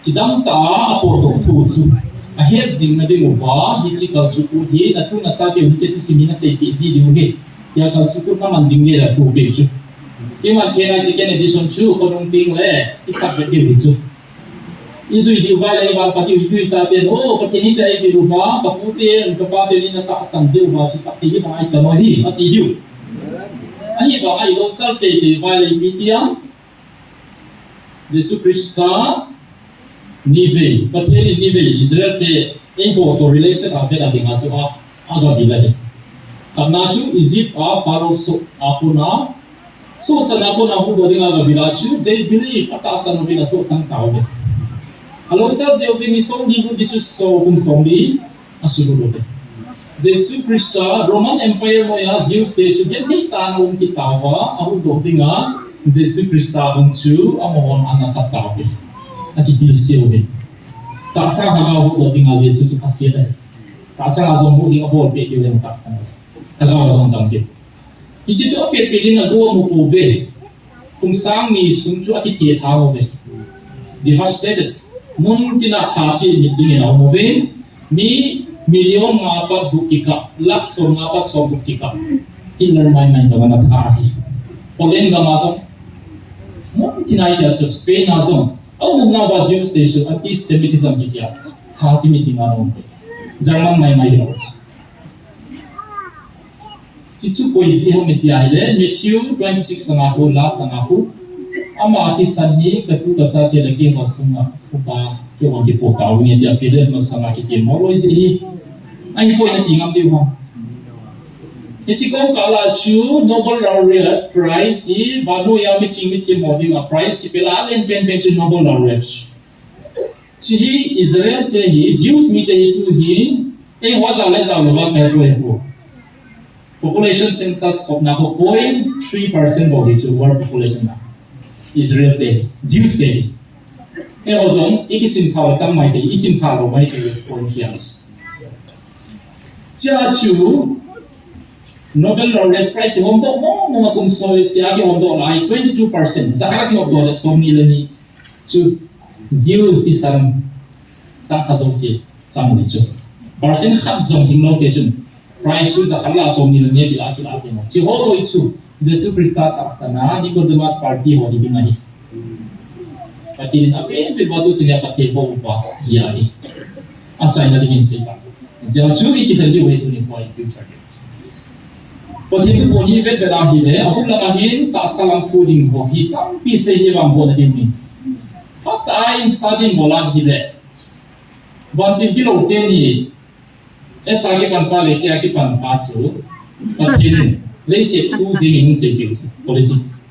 kidam ta apodo thuchu ahet jing na de mo ba hichi kalchukur hi atu na sa ke hichi ti simina sei ti ji diu he ya kalchukur na manjing ne la thu pe chu Kima kena second edition chu konong ting le itak betul itu. Isu itu balai bang pati itu isapen oh pati ni tay biruba kaputi kapate ni nata sanjeu ba ci pati ba ai chamahi ati diu. Ahi ba ai lo chalte te balai mitia. Yesus Krista nive pati ni nive Israel te info to related update adinga so aga bilai. Karena chu Egypt Pharaoh so apuna So chana ko na ko ding aga bilachu they believe atasan mo so chang tao de along cha je obini song di bu dichu so kum song di asulu de Jesus Krista Roman Empire mo ya Zeus de chu gen hei ta na ki tawa ahu do dinga Jesus Krista bung chu amon anata tao de ati bil se de ta sa ga ga do dinga Jesus ki pasia de ta sa ga zo mo di abol pe de ta sa ta ga zo dang de Ichi cho pet pedin na dua mo po be. Kung sang ni sung chu ati tie tha mo be. Devastated. Mun tina tha chi ni ding na mo be. Mi million ma pa bukika. Lak so ma pa so bukika. Killer my man sa na tha hi. Polen ga ma so. Mun tina ida so Spain na so. Au na ba Jew station anti Semitism ki kya. Tha chi mi ding na mo be. German mai ro. Cicu poesi ham media ile Matthew 26 tengah aku last tengah aku ama aki sanni ketu kasa dia lagi maksudnya upa dia orang dipo tahu ni dia pilih masama kita molo isi ai poi na tingam dia ham Ichi ko kala chu Nobel laureate prize i balu ya mi ching mi tim modi a prize ki pela len pen chu Nobel laureate chi Israel te hi Jews mi te hi tu hi ei wa za le za lo ba ka ro Population census of Naho 0.3% body to world population na Israel day Jews day ozon ikisim thao tam mai day isim thao mai day Olympians cha chu Nobel laureate prize de hom do mo na kum so sia ke hom do lai 22% zakara ke hom do so milani chu Jews di sang khazo si sang ni chu percent khat jong hing lo ke chu Price shoes a khala so ni ne kila mo chi ho to itu Jesus Krista ta sana Nicodemus party ho di bingahi pati na pe batu sinya pati bo pa ya hi acha ina dingin si ta ja churi ki thandi we tu ni point future pati tu poni vet da hi le abu la hi ta salam thu ding ho hi tam pi se ni bang bo da din ni pata in studying bolan hi le bantin ki lo te ni Esa ke pan pa le ke aki pan pa chu patin le se tu zing se bil politics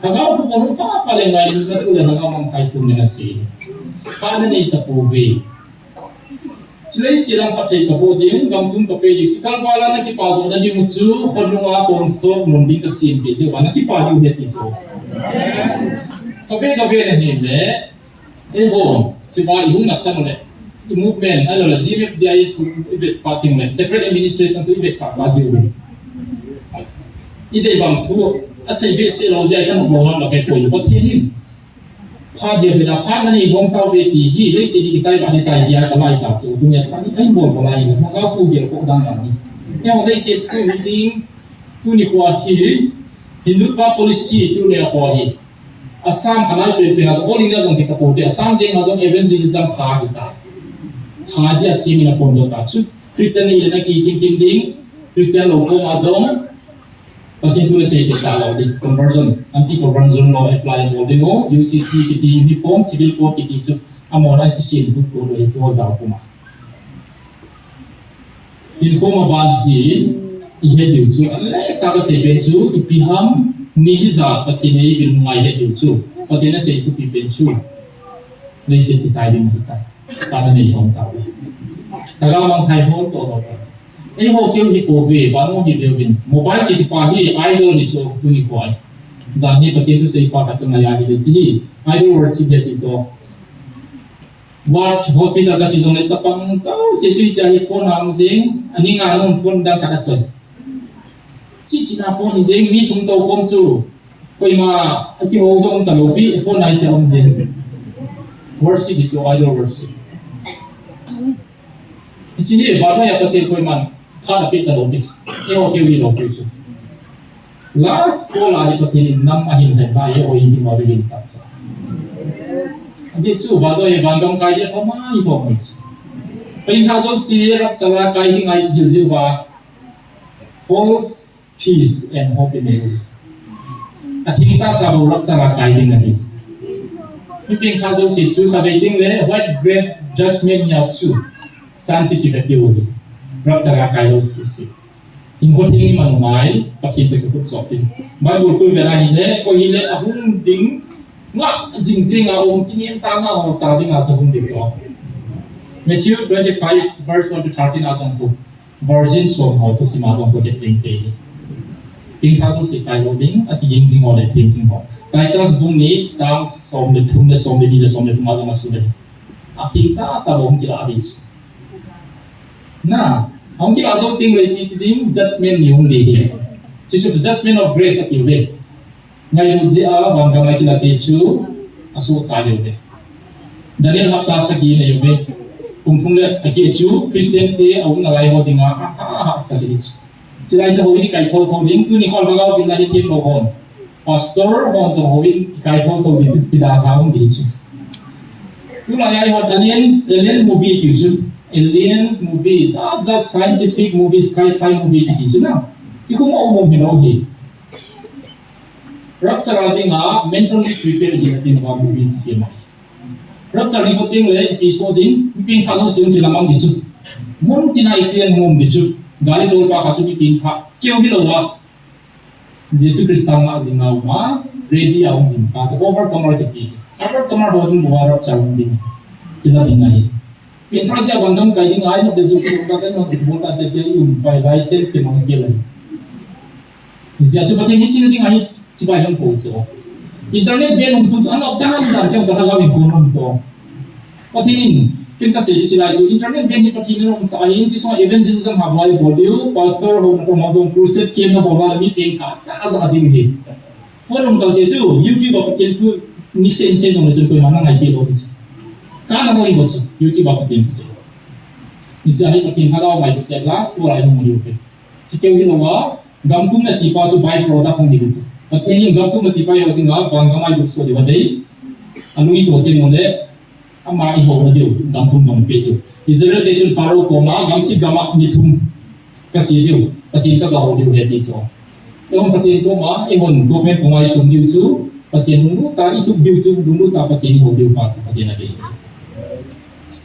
kagaw po ko pa le ngai ni ka tu le nga mang kai tu ni na si pa na ni ta po be chile silang pa te ka po ding gam tum ka pe yi chikal wala na ki pa so na ni mu chu khon nga ton so mun ding ka sin be je wa na ki pa yu he ti so ka be na ni le ho si ba yu na sa le movement alo la zimep dia itu ibet parting men separate administration tu ibet ka bazi ube ide bang tu asai be se lo zia kan mo han la ke ko yu patin pha dia be na pha na ni bom tau be ti hi le se di sai ba ni ta ya ka lai ta chu dunia stani ai mo ba lai ma ka tu ge ko dang na ni ya mo le se tu meeting tu ni kwa hi hindu pa policy tu ne kwa hi Assam anai pe nga all India jong kita pote Assam jeng jong evangelism kha kita kha dia simi na pon do ta chu Christian ni na ki tim Christian lo ko ma jong patin tu se kita lo di conversion anti conversion law apply mo de no UCC kiti uniform civil code kiti chu amona ki sin du ko lo chu za ko ma in ko ma ban ki I he diu chu alle sa ka se pe chu ipiham ni za patin ei bil ngai he diu chu patin se ku pi pen chu nei se ti sai din kita ta na nei hom ta we ta ga mang thai ho to ro ei ho keu hi ko ve ba no hi vin mobile ki pa hi idol ni so ku ni ko ai za ni patin tu se pa ka tu na ya hi de chi idol worship de ti so what hospital ka chi zong le chapang chao se chui ta hi phone ang jing ani nga non phone da ka choi chi na phone jing mi thum to phone chu koi ma ki ho jong ta lo bi phone ai te om jing worship chu idol worship chi ni ba ma ya patin koi man kha na pi ta lo bi e ho ke wi lo bi chu last call ai patin nam a hin hai ba e o in ma bi in cha cha Jadi tu bagai bandung kaya koma itu mis. Perintah si rap cara kaya ngai hijau ba false peace and happiness. Ating sa sabu rap cara kaya ngai. Mungkin kasus si tu kabe ting le what great judgment ya tu. Sensitive dia rap cara kaya si. Ingkot ini manumai pakai tekuk sotin. Bible tu berah ini ko ini ahun ding nga jing a kim ta na ho cha ding a chhung de so Matthew 25 verse 1 to 13 a jong ko virgin so ho to sima jong ko de jing te ping tha so si kai lo ding a ki jing jing ho de ting jing ho Titus bung ni chang som de thum de som de ni de som de thum a jong a su de a king cha cha bong ki la bi na hong ki la so ting le ni ti ding judgment ni hong de chi chu judgment of grace a ki we ngai ji a bang ga mai kila te chu asu sa yo de Daniel hapta sa ki ne yo be kum thung le a ki chu Christian te au na lai ho dinga a sa li chu chi lai cha ho ni kai tho tho ling tu ni khol ba ga bin la hi thim lo hon pastor hon so ho bin kai tho tho bi si da ga hon di chu tu la yai ho Daniel movie ki chu aliens movies are just scientific movies sci-fi movie ki chu na ki kum au mo bi no hi Rapture dinga mentally prepare hi tin wa movie si ma Rapture ni ko ting le episode ding ping tha so sim ti lamang di chu mon tina accident mom di chu gari dol pa kha chu bi ping kha keu bi lo wa Jesus Christ ma zinga ma ready a ong jing ka overcomer ki overcomer ho ding wa Rapture ding tina dinga hi pin tha sia bandam kai ding ai no de zu ko ka no di bo ta de by license ke mang ki le sia chu pa tin ni tin ding ai chỉ bài trong cổ số internet bên ông sống ăn đam đam trong đó là mình cũng không số có thể nhìn cái cái sự chỉ là chú internet bên hiện tại ông xã hiện chỉ số evangelism học bài bổ điệu pastor hôm nay ông dùng crusade kiếm nó bảo là meeting cả cha ra đi hết phone ông câu sẽ chú YouTube bảo kiếm thu ni sen sen ông lấy cho mà ngay bilo đi cả nó nói một chút YouTube bảo kiếm sẽ ni sẽ hiện tại hàng đầu bài bữa last của lại ông YouTube chỉ kêu như là gam tum là tipa chú bài product ông đi được Atheni gam tu mati pai hoting ga bang ga mai duk so de wadai anu I to te mole ama I ho de gam tu jong pe tu Israel de chun faro ko ma gam chi gama ni thum ka si diu patin ka ga ho diu he ni so em patin ko ma e hon government ko mai thum diu chu patin nu ta I tu diu chu nu ta patin ho diu pa sa patin ade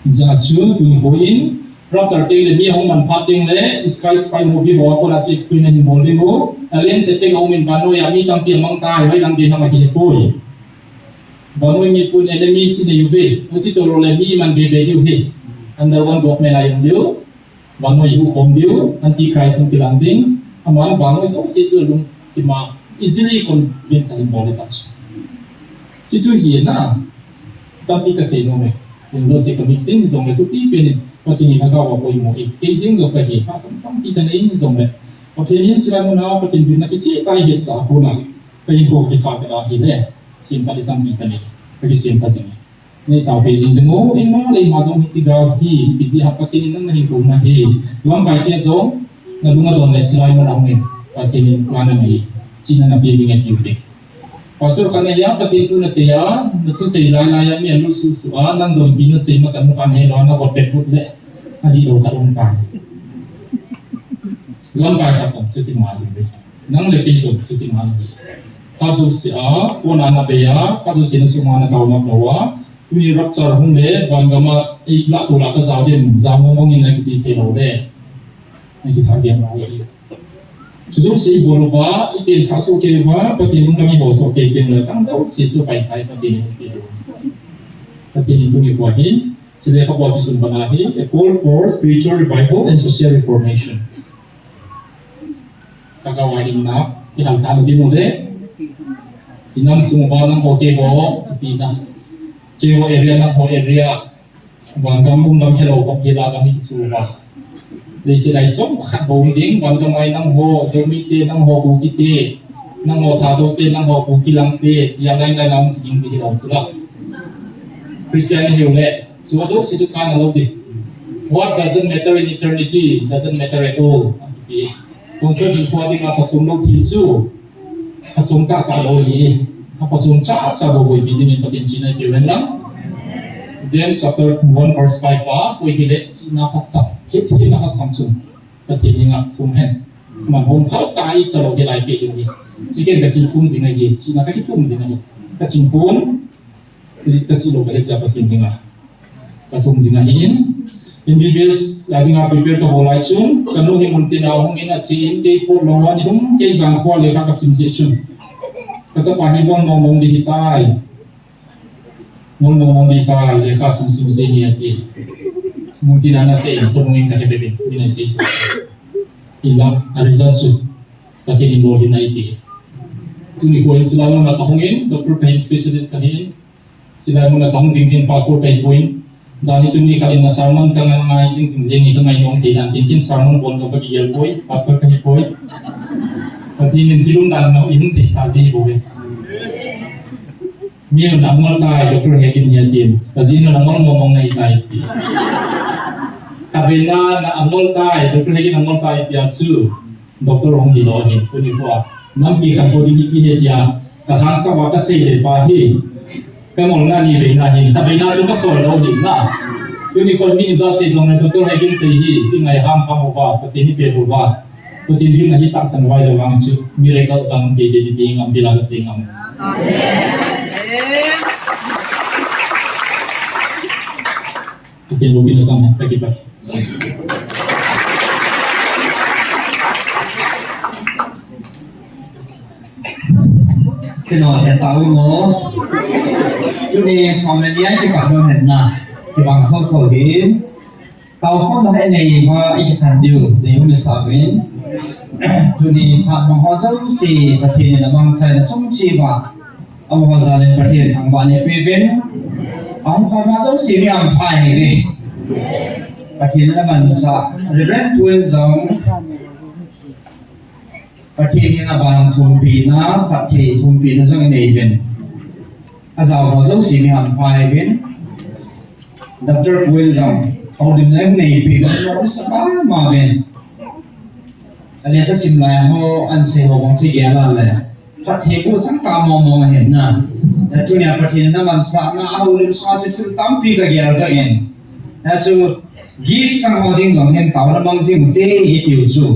za chu tu ho in Rapture ting le mi hong man pha ting le Skype file movie bo ko la chi explain ni bol de mo alien setting hong min bano ya mi tang pi mang tai hai lang de ha ma hi poi bano mi pun enemy si ne yuve mo chi to ro le mi man be be diu he under one government la yong diu bano yu khom diu anti christ ng tilang ding amang bano so si chu lung ki ma easily convince ang bol touch chi chu hi na ta pi ka se no me in zo se ka mixing zo me tu pi pe ni có thể nhìn thấy có một mo cái riêng rồi cái gì phát sinh trong cái này giống vậy có thể nhìn chỉ là một nào có thể biết là cái chế tài hiện xã hội là cái những cái thao cái đó thì đấy xin phải tâm cái này cái xin phải gì này tao phải xin đừng ngô em mà lấy mà giống cái gạo thì bị gì học cái này nó hình cũng là thì làm cái tiền giống là đúng là đồ này chỉ là một đồng này có thể nhìn qua này chỉ là bị nghe tiêu đấy pasal kana ya pati tu na siya tu sei lai mi lu su nan zon bin sei ma san kan he lo na ko pe put le ali do ka long tai lam kai kha sam chu ti ma ni nang le ki zo chu ti ma ni kha chu sia ko na na be ya kha chu sin su ma na ka na lo wa ni rak char hung le wan ga ma I la tu la ka zaw den zaw mo mo ni na ki ti pe lo de ni ki tha ge ma ni Chúng sĩ bồ hóa, ý tiền thảo số kê hóa, có tiền nông hồ số kê tiền là tăng dấu sĩ số bài sai, có tiền tu nghiệp hóa hí, chỉ để học bảo kì xuân bà hí, a call for spiritual revival and social reformation. Các gạo hóa hình nào, thì hàng tháng đi mù đấy, thì năm xung vào năm hồ kê hóa, thì na, kê hóa area năm hồ area, vàng cam bung năm hello học kê la cam đi xung vào. Di sini cuma khát bom ding, wan kamai nang ho, domi te nang ho buki te, nang ho thado te nang ho buki lang te, yang lain lain nam tinggi di dalam surah. Christian hiểu lệ, chúa giúp sĩ chúng ta là lâu đi. What doesn't matter in eternity doesn't matter at all. Công sự tình khoa đi mà phát chúng lâu thiên su, phát chúng ta cả lâu gì, phát chúng chắc sao lâu bởi vì mình phát triển chỉ này biểu hiện lắm. James chapter 1 verse 5 ba, kui hilet chỉ na phát sập. Hiệp thiên là phát sắm chung, cái thiên hình ngọc thùng hen, mà hôm tháo tay choเราcái lại bị điều gì, chỉ cái cái thiên phun gì này gì, chỉ là cái phun gì này, cái chính phun, thì cái chỉ là cái cái thiên hình ngọc, cái phun gì này in BBS là đi ngọc prepare cái hồ lại chung, cái nô hình muốn tiền nào không in là chỉ cái phun lâu anh đúng cái giang khoa lấy cái sim gì chung, cái chấp hành mong mong đi tai, mong đi tai lấy cái sim gì này thì mungkin anda say pemungin kaya bebe binay say ilang arizan su kaya involved in IT tuni ko sila mo nakahungin doctor pain specialist kahin sila mo nakahung tingin passport pain point zani suni kalin na sarman kang nga sing ni kang ngayong tinan tinkin sarman bon ka pagiyal boy pastor kahi boy katin tilung dan na yung say saji boy miyo na ngal tay doctor hegin yakin kazino na ngomong na itay Kabina na angol tay, doktor lagi angol tay dia su, doktor orang di luar ni, tu ni kuat. Nampi kan kau di sini dia, kahang sama kasih le bahi, kamu nani le nani, tapi nasi tu soal luar ni na. Tu ni kau ni zat season ni doktor lagi sehi, tinggal ham kamu buat, tapi ni perlu buat. Tu ni lagi tak sanwai lewang su, miracle bang di tinggal bilang singam. Kita lupa sama pagi-pagi. Cái nồi hiện tại ngô chú đi xong lên giá cái bạn hiện na thì bằng khâu thổi đến tàu không có thể này và ít thành điều để mình sợ đến chú đi phạt bằng hoa giống xì và thì là bằng sai là giống xì và ông hoa gia đình và thì thằng bạn này về bên ông hoa giống xì thì ông phải đi và thì là bằng sợ rent tuôn giốngประเทศที่เราบางทุ่มปีนะประเทศทุ่มปีนะช่วงนี้เป็นอาจารย์เขาส่งสิ่งที่ทำไปเป็นดับเบิลพูดจังเขาดึงเรื่องนี้ปีนั้นเราสบายมาเป็นอันนี้ถ้าสิ่งไรเขาอันเสียของสิ่งเดียวกันเลยประเทศพูดสังกามมองเห็นนะแต่ช่วงนี้ประเทศนั้นมันสามารถเอาเรื่องสวัสดิ์ตั้มปีกับเกี่ยวกับเองแต่ช่วงกิฟต์สังเขาดิ้งตรงเห็นเต่าแล้วบางสิ่งที่อีกอยู่จู่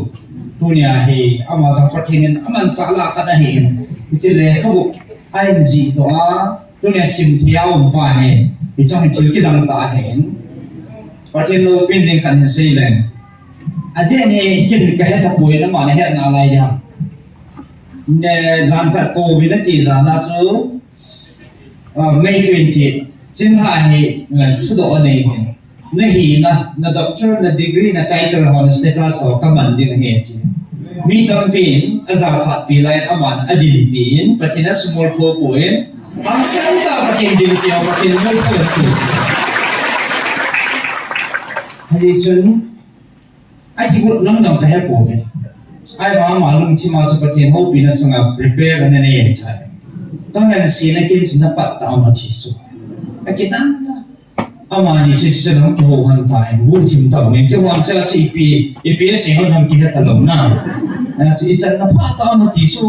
punya he amazon pertinen aman sala kana he ichile khabu ING to a punya sim thiau pa he ichong chil ki dang ta he pertin lo pin ning kan sei len adien he kin ka he ta pui na ma ne he na lai ja ne zan ka covid ti za na chu May 20 chin ha he chu do nei na hi na doctor na degree na title on status o kaman din he mi tam pin azat sat pi lai aman adin pin patina small po poin ang san ta patin din ti o patin mo ko tu hali chun ai ki gut lam jam ka he po ve ai ba ma lung chi ma su patin ho pin na sanga prepare na ne ye chai tang na si na kin sin na pat ta ma chi su akitan amani se se nam ke ho han tai bu chim ta ne ke wam cha si pi se ho nam ki ha ta lo na si chan na pa ta ma ti su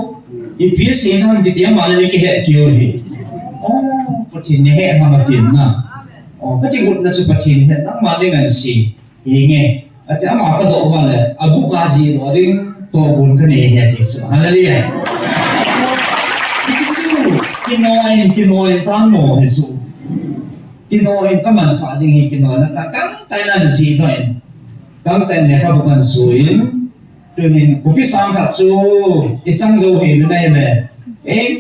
phía nó thì tiếng mà lên cái hệ kiều thì có thể này hệ mà tiền na cái chuyện một là sự phát triển hiện nó mà lên ngành gì thì nghe cái mà cái độ mà là abu gazi đó đi to buồn cái này hệ thì sao hallelujah cái nói tăng mồ hệ số cái nói các bạn sao thì cái nói nó căng tay là gì thôi căng tay này các bạn suy rồi hình của cái sang thật số cái sang dầu hình nó đây này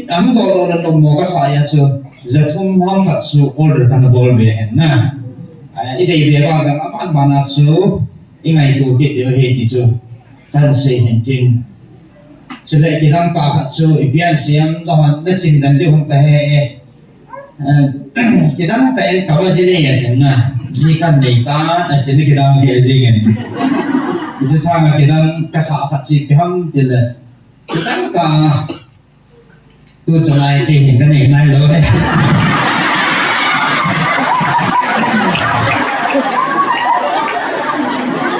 ám đồ là nông mồ cái sai số giờ thùng hông thật số order cái ball về na cái đây về bao giờ các bạn số cái ngày tụ cái điều hệ thì số thân sẽ hiện trình sự lệ cái đăng ta thật số ibian xem đó nó chính đàn điều không phải cái đăng tại cái gì đây vậy na gì cái này ta là chính cái đăng cái gì cái chỉ sang cái đăng cái sao thật sự cái không thì là cái đăng cả tôi trở lại thì hiện cái này rồi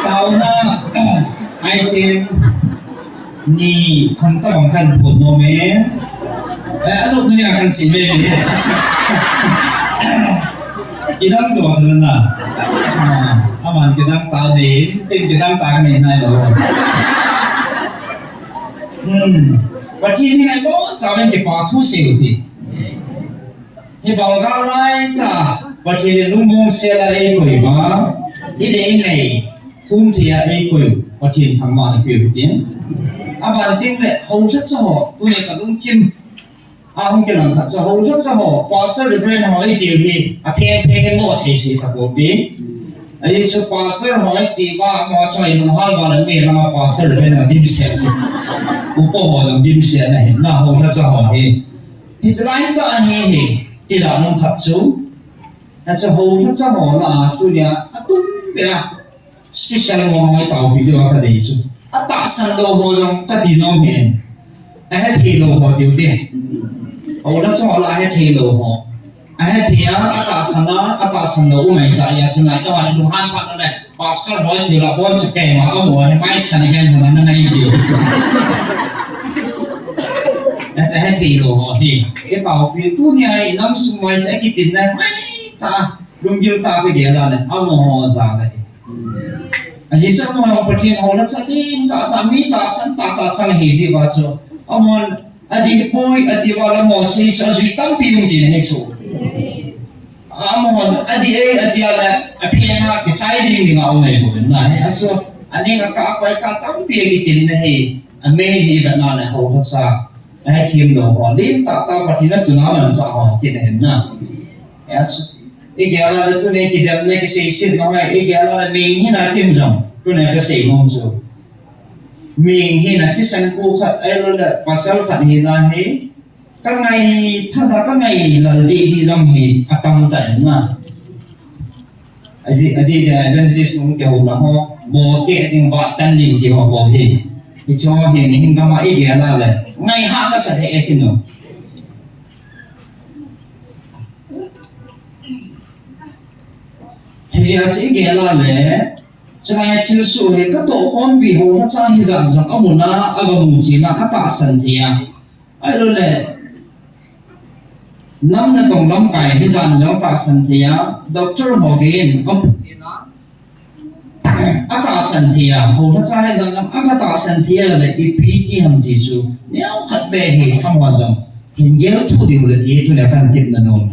tao na ai tin ni không ta bằng căn bộ nó mẹ anh lúc này akan si mẹ kita semua sebenarnya aman kita tahu ni kita tahu ni rồi và chi thì này có sao nên cái bảo thu xỉu thì bảo ga lại ta và chi thì lúc mong xe là ai quỷ mà đi đến này thung thì ai quỷ và chi thằng mà quỷ tiếng bạn tiếng này hầu rất sao tôi này cả lúc chim không cái làm thật sao hầu rất sao pastor được friend hỏi điều gì phen cái ngõ xì thật bộ tí ấy số pastor hỏi thì ba ngõ chơi nó hal vào là mình làm pastor được friend là dim set cũng có hỏi là dim set này na hầu rất sao hỏi thì chỉ là cái anh ấy thì là nó thật số là số hầu rất sao hỏi là tôi nhà tôi bây giờ special ngõ tàu video cái đấy số tại sao đâu có trong cái gì nó miền ai thì đâu có điều tiền hầu rất sao là ai thì đâu có ai thì tại sao đâu mày tại nhà sinh này các bạn dùng han phát này pastor hỏi thì là con sẽ kể mà ông hỏi mai sang này mà nó này gì anh sẽ hết thì đâu thì cái bảo việc tu nhà năm xung quanh sẽ cái tiền này mấy ta dùng nhiều ta cái gì là này ông họ già này anh chỉ trong một bữa tiệc họ là sao đi ta mi ta sang hay gì vậy số ông anh đi boy anh đi vào làm gì sao duy tâm phi dùng gì này số anh đi là phe na cái trái gì thì ngầu này của mình này anh số anh đi cả quay cả tâm phi cái tiền này anh mê gì vậy nào này họ thật sao anh team đồ họ liên ta bữa tiệc nó tụi nó làm sao họ cái này nè cái là tôi này cái đợt này cái sự nó hay cái là mình hiện tại tìm rằng tôi này cái sự ngon rồi mình hiện tại cái sản phụ khát ấy là phát sinh khát hiện tại hết các ngày thật ra các ngày là đi rằng thì tâm tận mà đi evangelist cũng kiểu là họ bỏ cái những vật tan đình thì họ bỏ thì cho hiện tại mà ý cái là ngày hạ cái sản hệ cái nữa thì là sẽ nghe là lẽ cho nên thiên số thì các tổ con vì hầu hết sang thì rằng ông muốn là ông chỉ là các tạ sản thì ai đó là năm là tổng năm cái thì rằng nhóm tạ sản thì doctor Morgan ông tạ sản thì hầu hết sang thì rằng ông tạ sản thì là EPT hầm chỉ số nếu khát bề thì không hoàn rằng hiện giờ thu điều là gì tôi là cần tiền là nông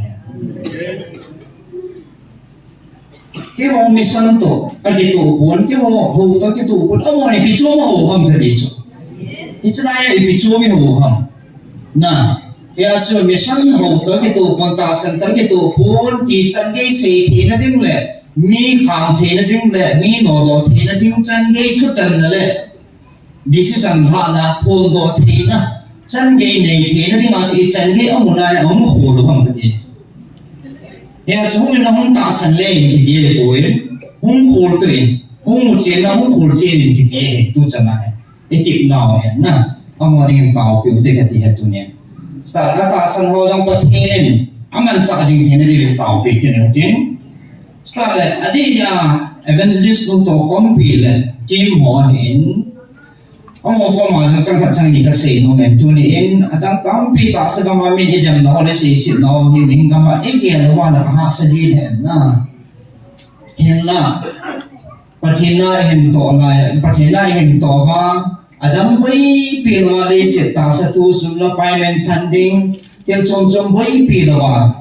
cái họ mi sân tổ cái tổ cuốn cái họ hồ tới cái tổ cuốn ông này bị chúa mà hồ hầm cái gì số ít lại bị chúa mi hồ hầm nè cái số mi sân hồ tới cái tổ cuốn ta sân tới cái tổ cuốn chỉ sân cái gì thì nó đứng lệ mi hàng thì nó đứng lệ mi nọ đó thì nó đứng chân cái chút tần lệ đi sự sân hạ là phun đó thì nó chân cái này thì nó đứng mà chỉ chân cái ông này ông hồ được hầm cái gì ya so hung na hung ta san le ni ti le boy hung khol to in hung mu chen na hung khol chen ni ti ti tu chana e ti na he na amo ring tao pi te ka ti he tu ne sa la ta san ho jong pa then aman sa jing then ni tao pi ke ne tin sa le adi ya evangelist to kom pi le tim ho hin ông có mà chẳng thật sang gì cái gì nó mình tu niệm đang tam pi ta sẽ mà mình idem nó để gì xin nó hiểu mình cái mà ít cái nó là ha sẽ gì thế na hiện là patina hiện tổ lại patina hiện tổ và adam bấy pi nó để sẽ ta sẽ tu sum nó payment funding tiền chom chom bấy pi đó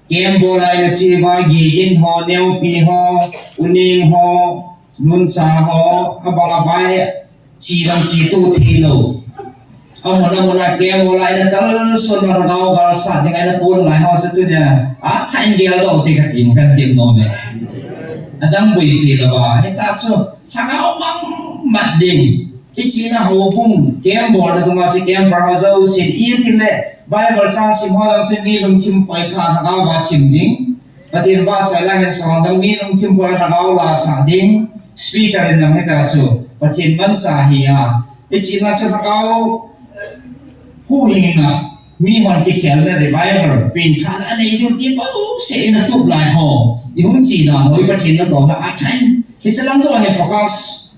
game bola là chỉ vài ghi ho neo pi ho uning ho nun sa ho abang abai chỉ làm chỉ tu thi lâu, ông muốn là kia muốn lại là tao xuân vào tao vào sát những cái là cuốn lại họ sẽ tu nhà, thành điều đầu thì cái tiền nó này, đang bùi bì là bà, hết ta số thằng áo măng mặt đình, cái chỉ là hồ phung, kia muốn là tụi mà sẽ kia vào dâu xin yên thì lệ, Bible sang sim hoa đang xin đi lùng chim phải khá thằng áo và sim đình, và tiền vào sẽ là hiện sáng đang đi lùng chim phải thằng áo là sát đình, speaker thì làm hết ta số. Và thiên văn sa hi à, cái chuyện là sao cao, hú hình à, mi hoàn cái khéo là revival, pin khán anh ấy dùng cái bao sẽ là tụt lại hồ, thì không chỉ là nói cái thiên nó đó là ác thanh, thì sẽ làm cho anh focus,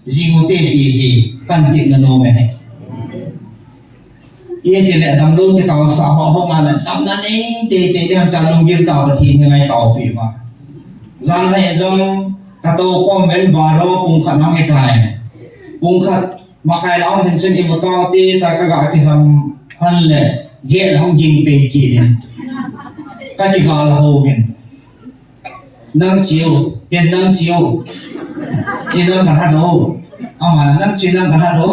gì cũng thế thì cần thiết là nó này. Yên chỉ là tầm luôn cái tàu xã họ không mà là tầmนั้นเองđể làm tàu lôngยืนtàu là thiên ngày tàu bị mà, gian này trong cái tàu không bên bờ đâu cũng khả năng hết lại. Kung khat makai laong tension immortality ta ka ga kisam han le ge hong jing pe ki ne ka ni ga la ho gen nang chiu pen nang chiu chi nang ka tha do ama nang chi nang ka tha do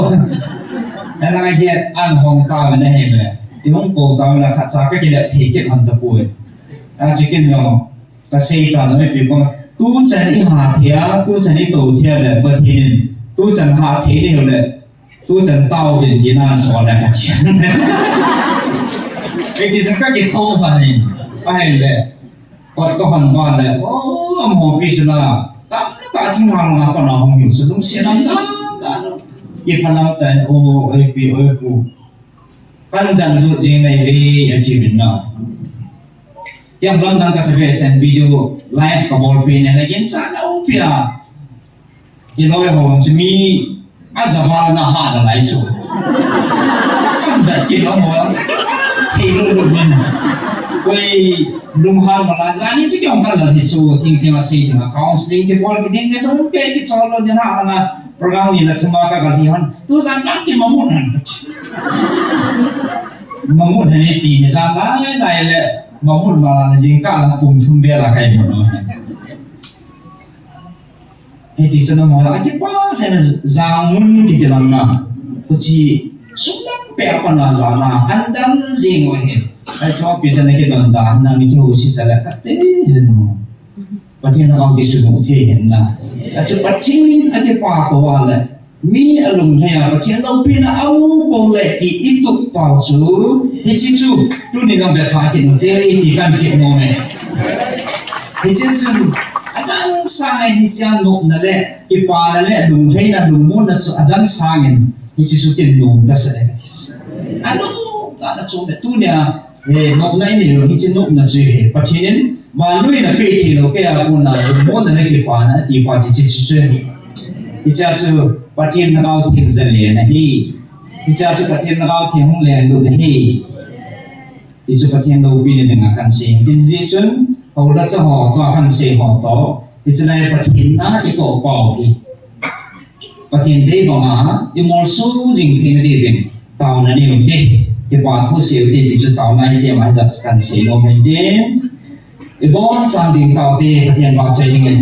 la la ge an hong ta ne he le ti hong ko ta la khat sa ka ki le thi ke han ta pu a chi kin no ka sei ta no pi ko tu chen i ha thia tu chen i to thia le pa thin tu chân hạ thế đi rồi đấy, tu chân tao về Việt Nam xóa lại một chuyện, cái gì các cái thô phải đấy, còn có hoàn toàn là, ông hồ bị là, ta chính hàng là còn là không hiểu sự đúng sẽ lắm đó, cái phần làm tại ôi bị ôi phụ, căn đàn du gì này về chỉ biết nào, yang belum nang kasih sen video live kabel pin này là dân sao đâu pia.因为我是咪20万那哈的来说，俺们见到我这个铁路路面，为龙汉嘛啦，咱你这个我看了的说，听了谁的嘛，讲是的，我个听的都给个找了的那那，program ni lah cuma kagak tihan, tu zaman ke mamunan, mamun ini ti ni zaman ni le mamun malah jingka lah pun tumbe lah kayak mana. Thì cho nó nói cái quá hay là giang mun thì làm nào, chỉ số lắm bèo còn là già nào ăn đắng gì ngồi hết, ai cho bây giờ này cái đòn đá nào mình kêu xịt là cắt té luôn, và thì nó còn cái sự nổi hiện là, sự phát triển cái quả của là mi ở lùng hè và thì đâu biết là ông bố lệ thì ít tục bảo chú thì chỉ chú tôi nên làm việc phải thì nổi thì cần kiện ngồi này, thì chỉ chú adang sangin hisian nuk na le kipa na le lung hay na lumun na so adang sangin hisusutin lung na sa negatis ano ta na so tu niya nuk na ini lo hisin nuk na so he patinin malui na pe thi lo kaya ko na lumun na kipa na ti pa chi so he hicha so patin na kaw thing zale na hi hicha so patin na kaw thing hong le lu na hi hisu patin lo bi ne nga kan sing tin ji chun hầu là cho họ tòa hành sự họ đó thì cái này phát hiện na ít tổ bảo đi phát hiện đây bằng á thì một số những thứ này thì tàu này nhiều thế cái quả thu xíu thì chỉ tàu này thì mà giật hành sự của mình đấy cái bốn sang tiền tàu thì phát hiện vào chơi những